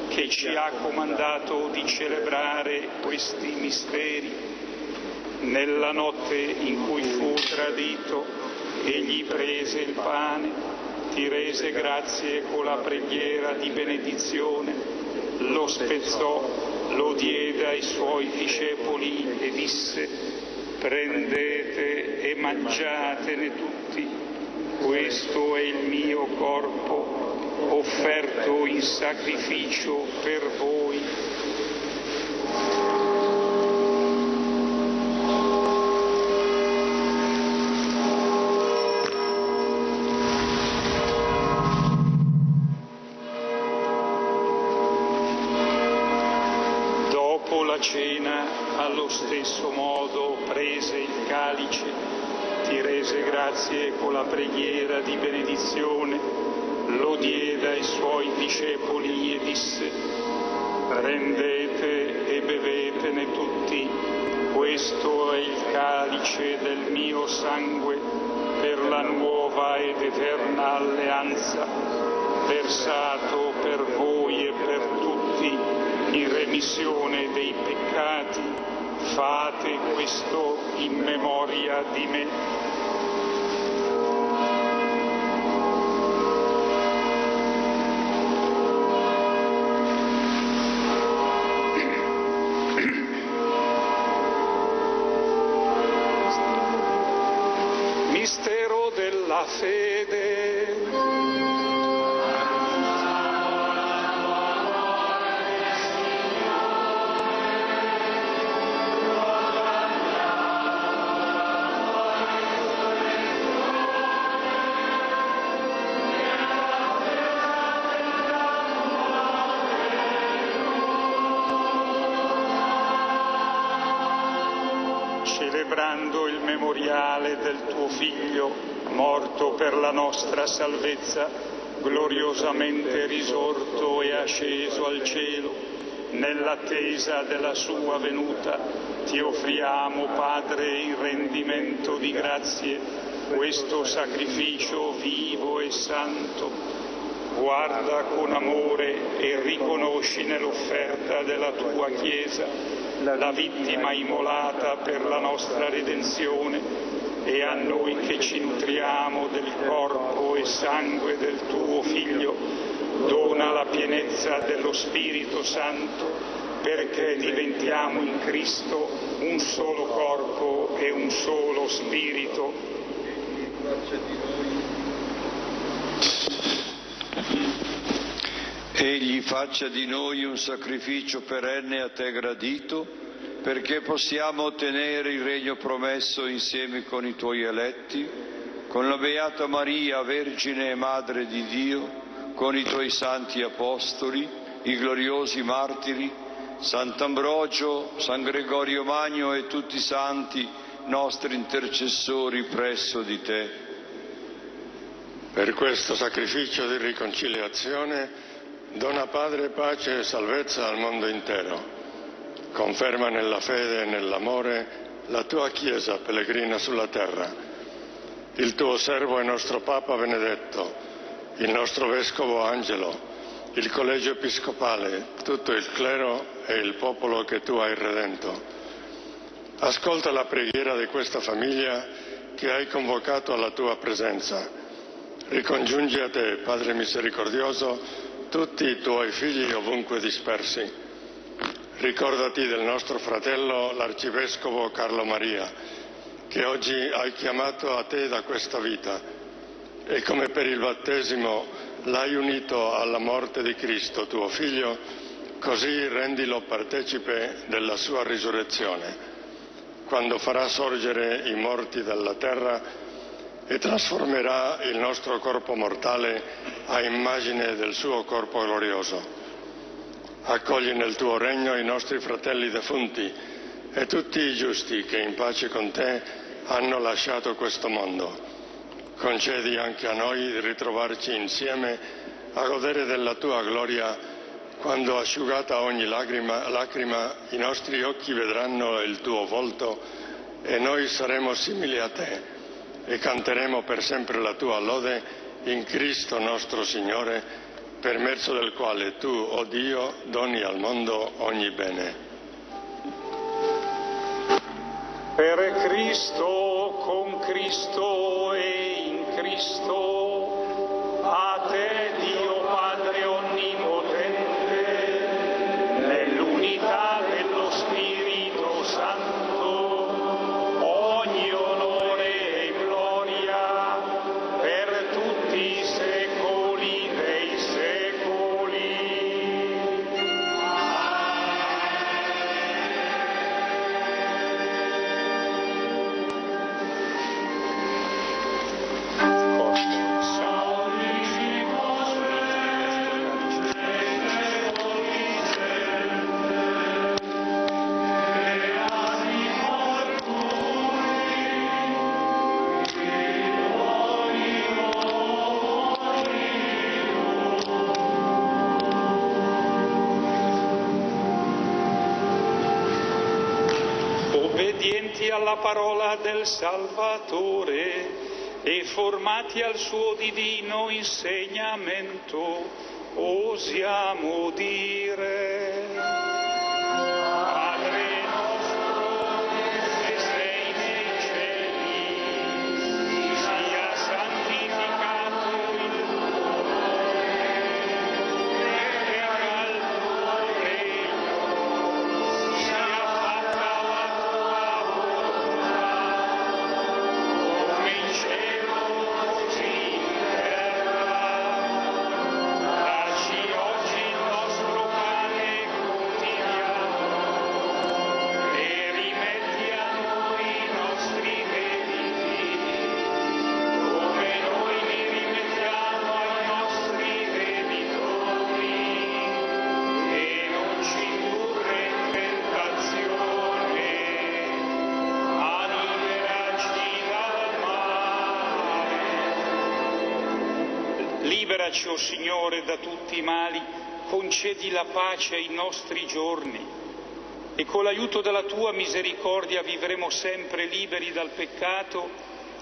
che ci ha comandato di celebrare questi misteri. Nella notte in cui fu tradito, egli prese il pane, ti rese grazie con la preghiera di benedizione, lo spezzò, lo diede ai suoi discepoli e disse: prendete e mangiatene tutti, questo è il mio corpo offerto in sacrificio per voi. Cena, allo stesso modo prese il calice, ti rese grazie con la preghiera di benedizione, lo diede ai suoi discepoli e disse: prendete e bevete, bevetene tutti, questo è il calice del mio sangue per la nuova ed eterna alleanza, versato per voi e per tutti in remissione dei peccati. Fate questo in memoria di me. Mistero della fede. Celebrando il memoriale del tuo Figlio, morto per la nostra salvezza, gloriosamente risorto e asceso al cielo, nell'attesa della sua venuta, ti offriamo, Padre, in rendimento di grazie, questo sacrificio vivo e santo. Guarda con amore e riconosci nell'offerta della tua Chiesa la vittima immolata per la nostra redenzione, e a noi che ci nutriamo del corpo e sangue del tuo Figlio dona la pienezza dello Spirito Santo, perché diventiamo in Cristo un solo corpo e un solo Spirito. Egli faccia di noi un sacrificio perenne a te gradito, perché possiamo ottenere il regno promesso insieme con i tuoi eletti, con la Beata Maria, Vergine e Madre di Dio, con i tuoi santi apostoli, i gloriosi martiri, Sant'Ambrogio, San Gregorio Magno e tutti i santi nostri intercessori presso di te. Per questo sacrificio di riconciliazione dona, Padre, pace e salvezza al mondo intero. Conferma nella fede e nell'amore la tua Chiesa pellegrina sulla terra. Il tuo servo e nostro Papa Benedetto, il nostro Vescovo Angelo, il Collegio Episcopale, tutto il clero e il popolo che tu hai redento. Ascolta la preghiera di questa famiglia che hai convocato alla tua presenza. Ricongiungi a te, Padre misericordioso, tutti i tuoi figli ovunque dispersi. Ricordati del nostro fratello, l'arcivescovo Carlo Maria, che oggi hai chiamato a te da questa vita, e come per il battesimo l'hai unito alla morte di Cristo, tuo Figlio, così rendilo partecipe della sua risurrezione, quando farà sorgere i morti dalla terra e trasformerà il nostro corpo mortale a immagine del suo corpo glorioso. Accogli nel tuo regno i nostri fratelli defunti e tutti i giusti che in pace con te hanno lasciato questo mondo. Concedi anche a noi di ritrovarci insieme a godere della tua gloria, quando, asciugata ogni lacrima, i nostri occhi vedranno il tuo volto e noi saremo simili a te e canteremo per sempre la tua lode in Cristo nostro Signore, per mezzo del quale tu, o Dio, doni al mondo ogni bene. Per Cristo, con Cristo e in Cristo, a te Dio Padre Onnipotente, nell'unità dello Spirito Santo, ogni onore e gloria per tutti i secoli dei secoli. obbedienti alla parola del Salvatore e formati al suo divino insegnamento, osiamo dire: Padre nostro che sei nei cieli, sia santificato il tuo nome, venga il tuo regno, sia fatta la tua volontà, come in cielo così in terra. Dacci oggi il nostro pane quotidiano e rimetti a noi i nostri debiti, come noi li rimettiamo ai nostri debitori, e non ci indurre in tentazione, ma liberaci dal male. Liberaci, o Signore, da tutti i mali, concedi la pace ai nostri giorni e con l'aiuto della Tua misericordia vivremo sempre liberi dal peccato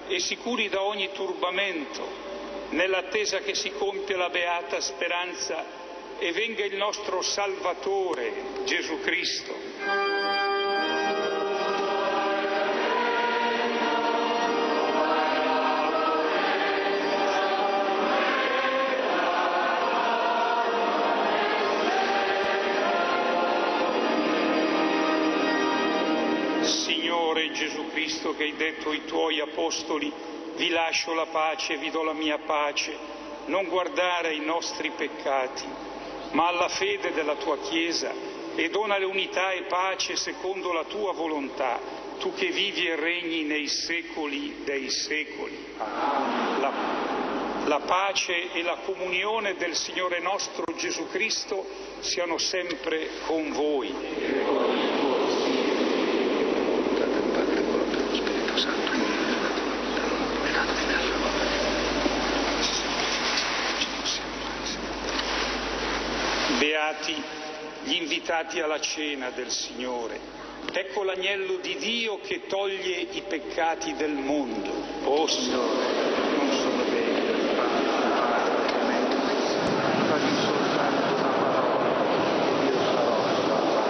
e sicuri da ogni turbamento, nell'attesa che si compia la beata speranza e venga il nostro Salvatore, Gesù Cristo. Signore Gesù Cristo, che hai detto ai Tuoi Apostoli: vi lascio la pace, vi do la mia pace, non guardare ai nostri peccati, ma alla fede della Tua Chiesa, e donale unità e pace secondo la Tua volontà, Tu che vivi e regni nei secoli dei secoli. La pace e la comunione del Signore nostro Gesù Cristo siano sempre con voi. Beati gli invitati alla cena del Signore. Ecco l'agnello di Dio che toglie i peccati del mondo. O Signore, non sono degno di farmi soltanto una parola, io sarò salvato.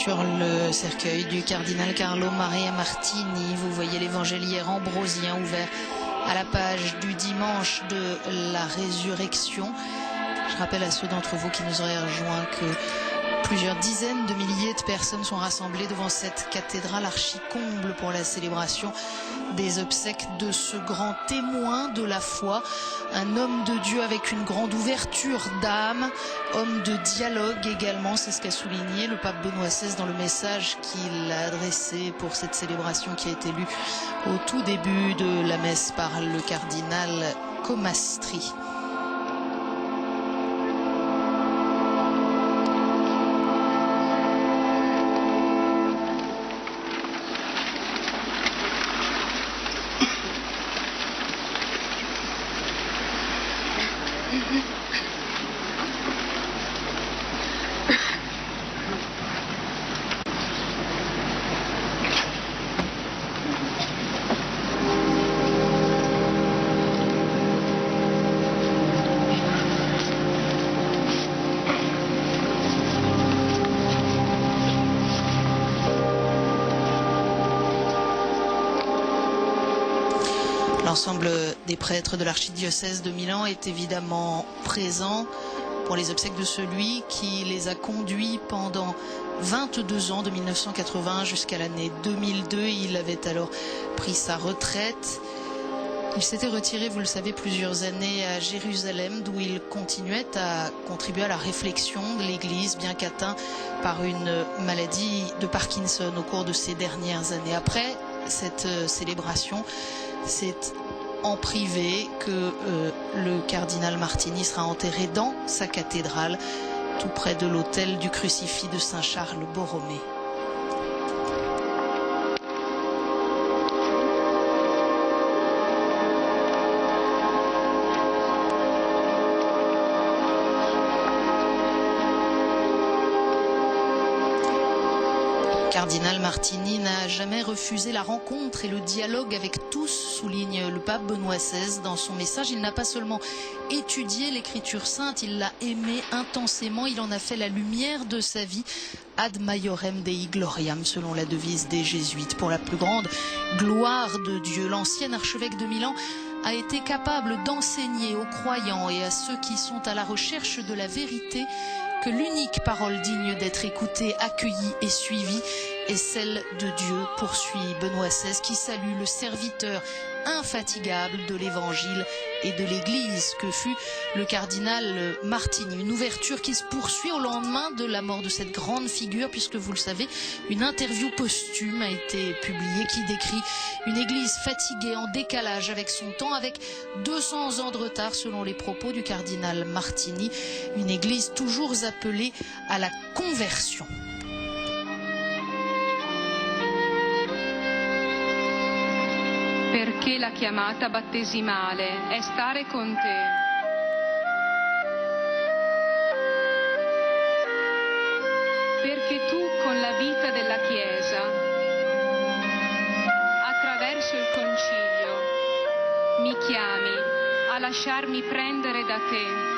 sur le cercueil du cardinal Carlo Maria Martini. Vous voyez l'évangéliaire ambrosien ouvert à la page du dimanche de la résurrection. Je rappelle à ceux d'entre vous qui nous auraient rejoints que plusieurs dizaines de milliers de personnes sont rassemblées devant cette cathédrale archi-comble pour la célébration des obsèques de ce grand témoin de la foi, un homme de Dieu avec une grande ouverture d'âme, homme de dialogue également, c'est ce qu'a souligné le pape Benoît XVI dans le message qu'il a adressé pour cette célébration qui a été lue au tout début de la messe par le cardinal Comastri. L'ensemble des prêtres de l'archidiocèse de Milan est évidemment présent pour les obsèques de celui qui les a conduits pendant 22 ans, de 1980 jusqu'à l'année 2002. Il avait alors pris sa retraite. Il s'était retiré, vous le savez, plusieurs années à Jérusalem, d'où il continuait à contribuer à la réflexion de l'Église, bien qu'atteint par une maladie de Parkinson au cours de ces dernières années. Après cette célébration, c'est en privé que le cardinal Martini sera enterré dans sa cathédrale, tout près de l'autel du crucifix de Saint-Charles Borromée. Cardinal Martini n'a jamais refusé la rencontre et le dialogue avec tous, souligne le pape Benoît XVI dans son message. Il n'a pas seulement étudié l'écriture sainte, il l'a aimé intensément, il en a fait la lumière de sa vie. Ad maiorem Dei gloriam, selon la devise des jésuites. Pour la plus grande gloire de Dieu, l'ancien archevêque de Milan a été capable d'enseigner aux croyants et à ceux qui sont à la recherche de la vérité que l'unique parole digne d'être écoutée, accueillie et suivie est celle de Dieu, poursuit Benoît XVI, qui salue le serviteur infatigable de l'Évangile et de l'Église que fut le cardinal Martini. Une ouverture qui se poursuit au lendemain de la mort de cette grande figure, puisque vous le savez, une interview posthume a été publiée qui décrit une Église fatiguée, en décalage avec son temps, avec 200 ans de retard selon les propos du cardinal Martini. Une Église toujours appelée à la conversion. Perché la chiamata battesimale è stare con te. Perché tu con la vita della Chiesa, attraverso il concilio, mi chiami a lasciarmi prendere da te.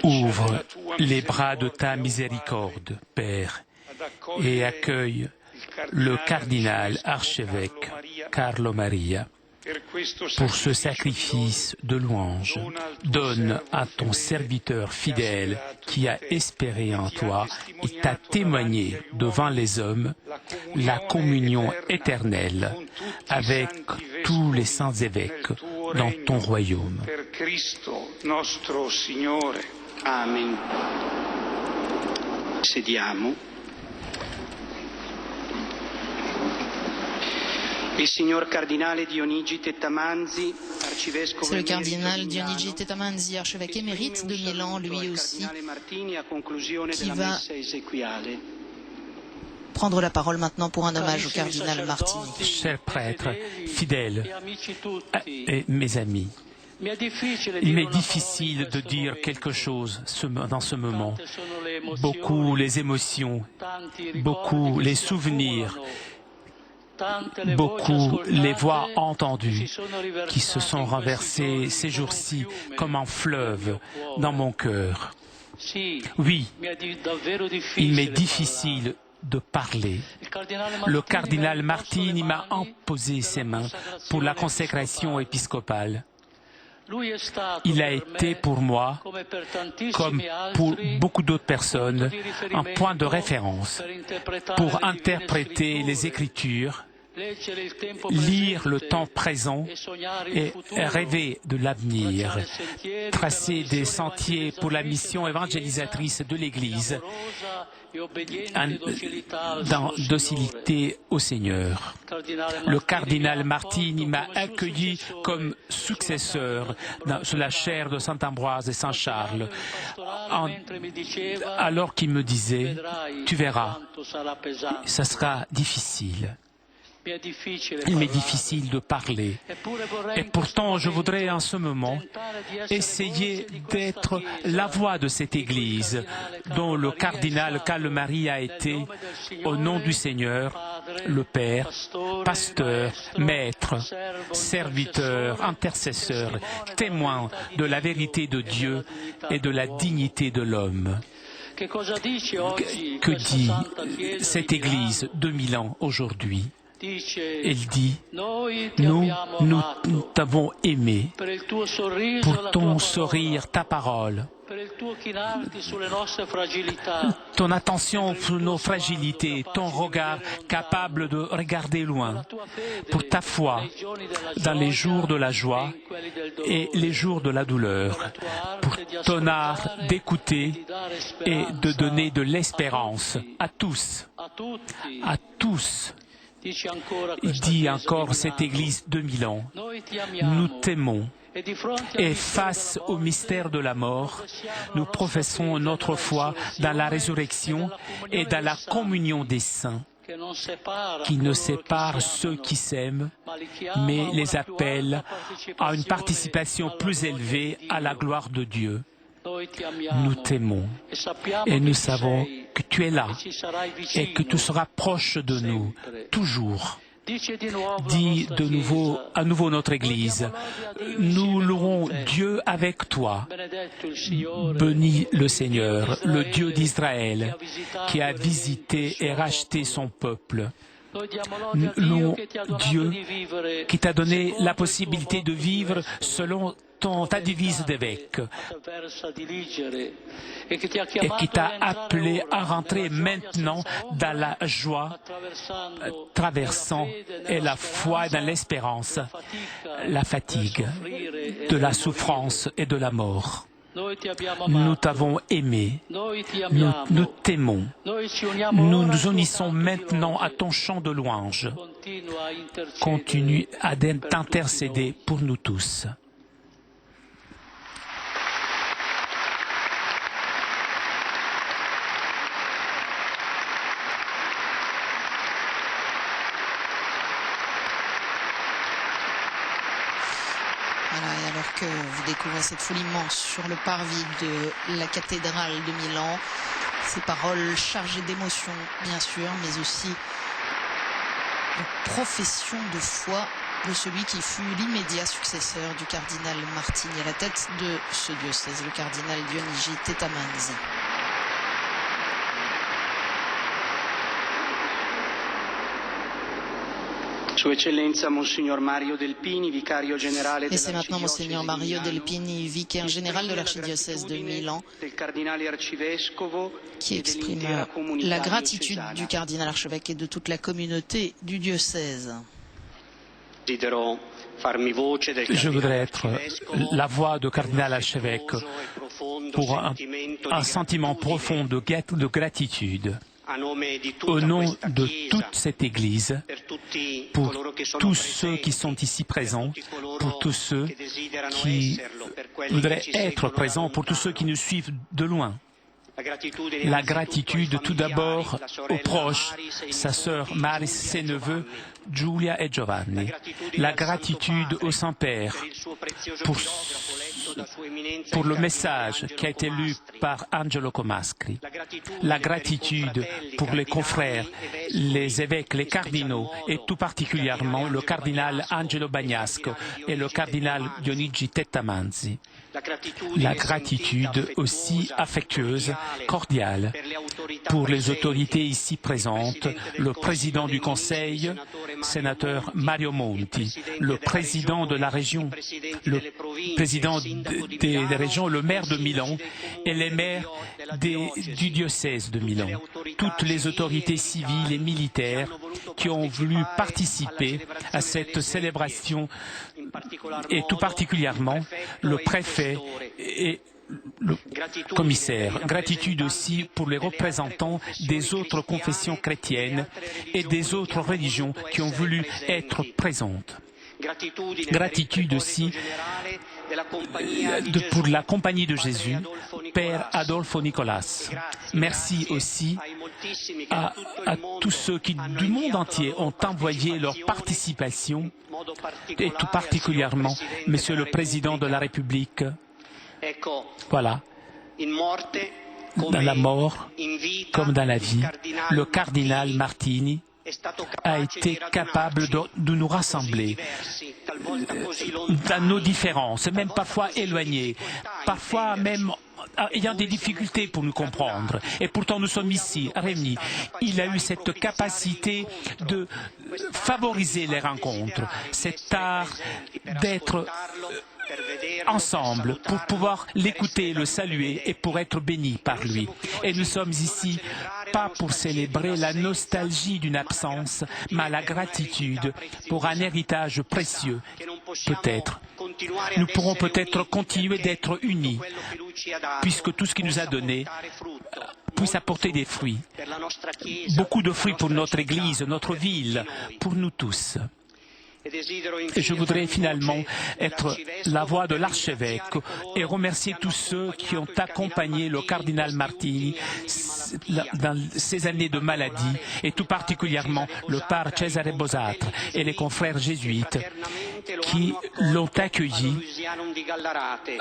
Ouvre les bras de ta miséricorde, Père, et accueille le cardinal archevêque Carlo Maria pour ce sacrifice de louange. Donne à ton serviteur fidèle qui a espéré en toi et t'a témoigné devant les hommes la communion éternelle avec tous les saints évêques dans ton royaume. Amen. Sediamo. C'est le cardinal Dionigi Tettamanzi, archevêque émérite de Milan, lui aussi, qui va prendre la parole maintenant pour un hommage au cardinal Martini. Chers prêtres, fidèles et mes amis, il m'est difficile de dire quelque chose dans ce moment. Beaucoup les émotions, beaucoup les souvenirs, beaucoup les voix entendues qui se sont renversées ces jours-ci comme un fleuve dans mon cœur. Oui, il m'est difficile de parler. Le cardinal Martini m'a imposé ses mains pour la consécration épiscopale. Il a été pour moi, comme pour beaucoup d'autres personnes, un point de référence pour interpréter les Écritures, lire le temps présent et rêver de l'avenir, tracer des sentiers pour la mission évangélisatrice de l'Église dans docilité au Seigneur. Le cardinal Martini m'a accueilli comme successeur sous la chaire de Saint Ambroise et Saint Charles, alors qu'il me disait « Tu verras, ça sera difficile ». Il m'est difficile de parler. Et pourtant, je voudrais en ce moment essayer d'être la voix de cette Église dont le cardinal Carlo Maria a été, au nom du Seigneur, le Père, pasteur, maître, serviteur, intercesseur, témoin de la vérité de Dieu et de la dignité de l'homme. Que dit cette Église 2000 ans aujourd'hui? Il dit, nous t'avons aimé pour ton sourire, ta parole, ton attention sur nos fragilités, ton regard capable de regarder loin, pour ta foi dans les jours de la joie et les jours de la douleur, pour ton art d'écouter et de donner de l'espérance à tous, à tous. Il dit encore cette Église 2000 ans, nous t'aimons et face au mystère de la mort, nous professons notre foi dans la résurrection et dans la communion des saints qui ne sépare ceux qui s'aiment, mais les appelle à une participation plus élevée à la gloire de Dieu. Nous t'aimons et nous savons que tu es là et que tu seras proche de nous, toujours. Dis à nouveau notre Église, nous louons Dieu avec toi. Bénis le Seigneur, le Dieu d'Israël, qui a visité et racheté son peuple. Nous louons Dieu qui t'a donné la possibilité de vivre selon ta devise d'évêque et qui t'a appelé à rentrer maintenant dans la joie, traversant et la foi dans l'espérance, la fatigue, de la souffrance et de la mort. Nous t'avons aimé, nous t'aimons, nous nous unissons maintenant à ton chant de louange. Continue à t'intercéder pour nous tous. Alors que vous découvrez cette foule immense sur le parvis de la cathédrale de Milan, ces paroles chargées d'émotion, bien sûr, mais aussi de profession de foi de celui qui fut l'immédiat successeur du cardinal Martini à la tête de ce diocèse, le cardinal Dionigi Tettamanzi. Et c'est maintenant Monseigneur Mario Delpini, vicaire général de l'archidiocèse de Milan, qui exprime la gratitude du cardinal archevêque et de toute la communauté du diocèse. Je voudrais être la voix du cardinal archevêque pour un sentiment profond de gratitude. Au nom de toute cette Église, pour tous ceux qui sont ici présents, pour tous ceux qui voudraient être présents, pour tous ceux qui nous suivent de loin. La gratitude tout d'abord aux proches, sa sœur Maris, ses neveux, Giulia et Giovanni. La gratitude au Saint-Père pour le message qui a été lu par Angelo Comascri. La gratitude pour les confrères, les évêques, les cardinaux et tout particulièrement le cardinal Angelo Bagnasco et le cardinal Dionigi Tettamanzi. La gratitude aussi affectueuse, cordiale, pour les autorités ici présentes, le président du Conseil, sénateur Mario Monti, le président de la région, le président des régions, le maire de Milan et les maires du diocèse de Milan, toutes les autorités civiles et militaires qui ont voulu participer à cette célébration et tout particulièrement le préfet et le commissaire. Gratitude aussi pour les représentants des autres confessions chrétiennes et des autres religions qui ont voulu être présentes. Gratitude aussi pour la Compagnie de Jésus, Père Adolfo Nicolas. Merci aussi à tous ceux qui du monde entier ont envoyé leur participation et tout particulièrement Monsieur le Président de la République. Voilà, dans la mort comme dans la vie, le cardinal Martini a été capable de nous rassembler dans nos différences, même parfois éloignées, parfois même ayant des difficultés pour nous comprendre. Et pourtant nous sommes ici, réunis. Il a eu cette capacité de favoriser les rencontres, cet art d'être ensemble pour pouvoir l'écouter, le saluer et pour être bénis par lui. Et nous sommes ici pas pour célébrer la nostalgie d'une absence, mais la gratitude pour un héritage précieux. Peut-être. Nous pourrons peut-être continuer d'être unis, puisque tout ce qu'il nous a donné puisse apporter des fruits. Beaucoup de fruits pour notre Église, notre ville, pour nous tous. Et je voudrais finalement être la voix de l'archevêque et remercier tous ceux qui ont accompagné le cardinal Martini dans ces années de maladie, et tout particulièrement le père Cesare Bosatre et les confrères jésuites qui l'ont accueilli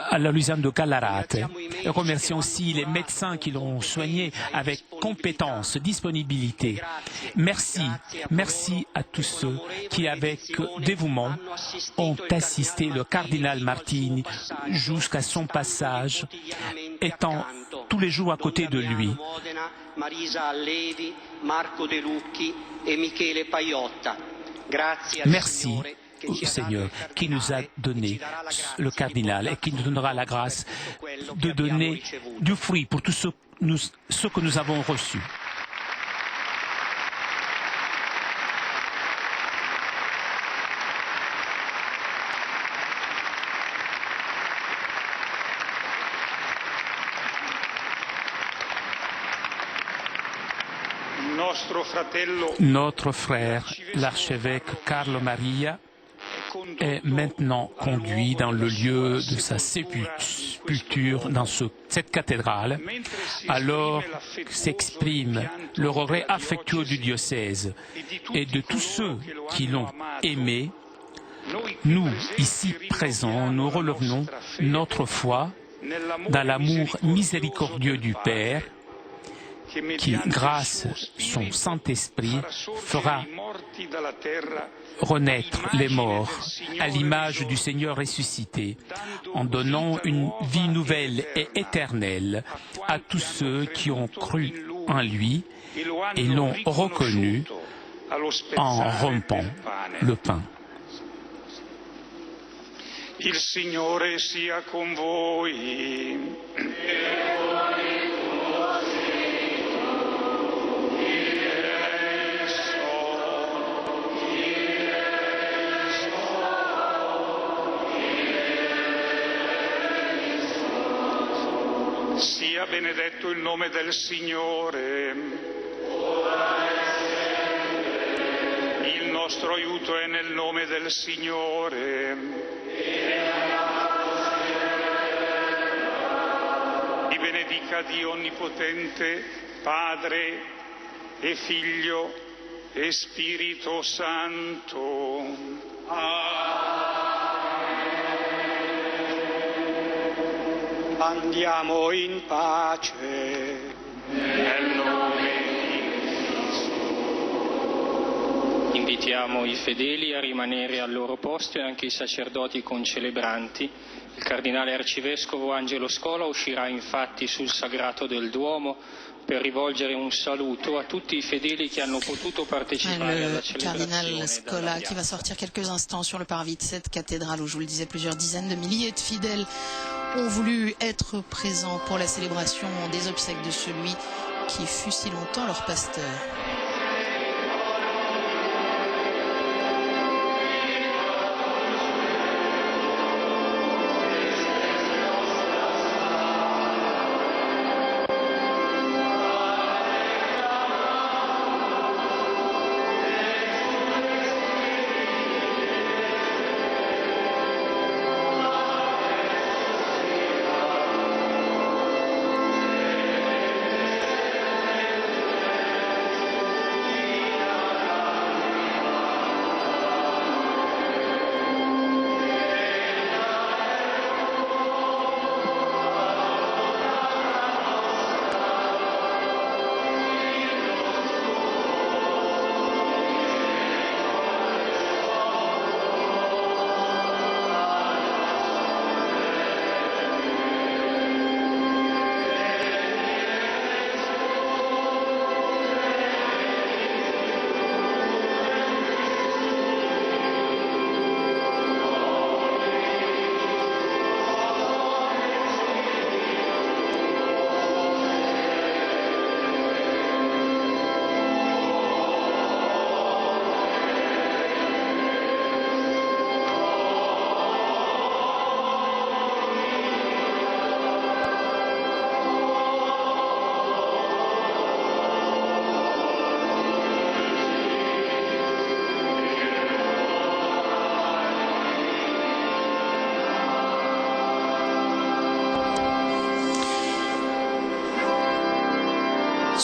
à la Louisiane de Gallarate. Et remercions aussi les médecins qui l'ont soigné avec compétence, disponibilité. Merci, merci à tous ceux qui, avec dévouement, ont assisté le cardinal Martini jusqu'à son passage, étant tous les jours à côté de lui. Merci au Seigneur qui nous a donné le cardinal et qui nous donnera la grâce de donner du fruit pour tout ce que nous avons reçu. Notre frère, l'archevêque Carlo Maria, est maintenant conduit dans le lieu de sa sépulture dans cette cathédrale, alors s'exprime le regret affectueux du diocèse et de tous ceux qui l'ont aimé. Nous, ici présents, nous relevons notre foi dans l'amour miséricordieux du Père, qui, grâce à son Saint-Esprit, fera renaître les morts à l'image du Seigneur ressuscité, en donnant une vie nouvelle et éternelle à tous ceux qui ont cru en lui et l'ont reconnu en rompant le pain. Il Signore sia con voi. Sia benedetto il nome del Signore. Il nostro aiuto è nel nome del Signore. Vi benedica Dio Onnipotente, Padre e Figlio e Spirito Santo. Andiamo in pace. Nel nome di Cristo. Invitiamo i fedeli a rimanere al loro posto e anche i sacerdoti concelebranti. Il cardinale arcivescovo Angelo Scola uscirà infatti sul sagrato del Duomo per rivolgere un saluto a tutti i fedeli qui hanno potuto partecipare alla célébration. Cardinal Scola qui va sortir quelques instants sur le parvis de cette cathédrale où, je vous le disais, plusieurs dizaines de milliers de fidèles ont voulu être présents pour la célébration des obsèques de celui qui fut si longtemps leur pasteur.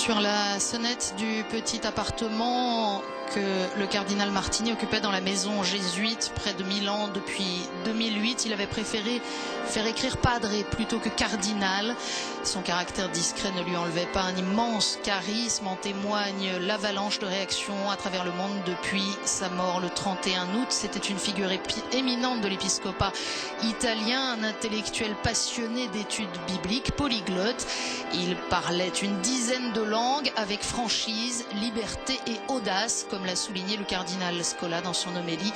sur la sonnette du petit appartement que le cardinal Martini occupait dans la maison jésuite près de Milan depuis 2008. Il avait préféré faire écrire padre plutôt que cardinal. Son caractère discret ne lui enlevait pas un immense charisme. En témoigne l'avalanche de réactions à travers le monde depuis sa mort le 31 août. C'était une figure éminente de l'épiscopat italien, un intellectuel passionné d'études bibliques, polyglotte. Il parlait une dizaine de langues avec franchise, liberté et audace, comme l'a souligné le cardinal Scola dans son homélie.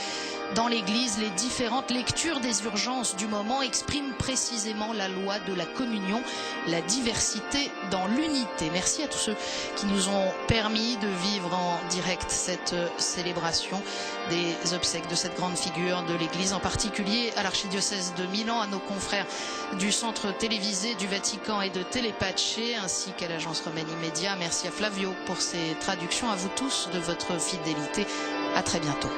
Dans l'Église, les différentes lectures des urgences du moment expriment précisément la loi de la communion, la diversité dans l'unité. Merci à tous ceux qui nous ont permis de vivre en direct cette célébration des obsèques de cette grande figure de l'Église, en particulier à l'archidiocèse de Milan, à nos confrères du centre télévisé du Vatican et de Telepace, ainsi qu'à l'agence Romaine Immédiat. Merci à Flavio pour ses traductions, à vous tous de votre fidélité. À très bientôt.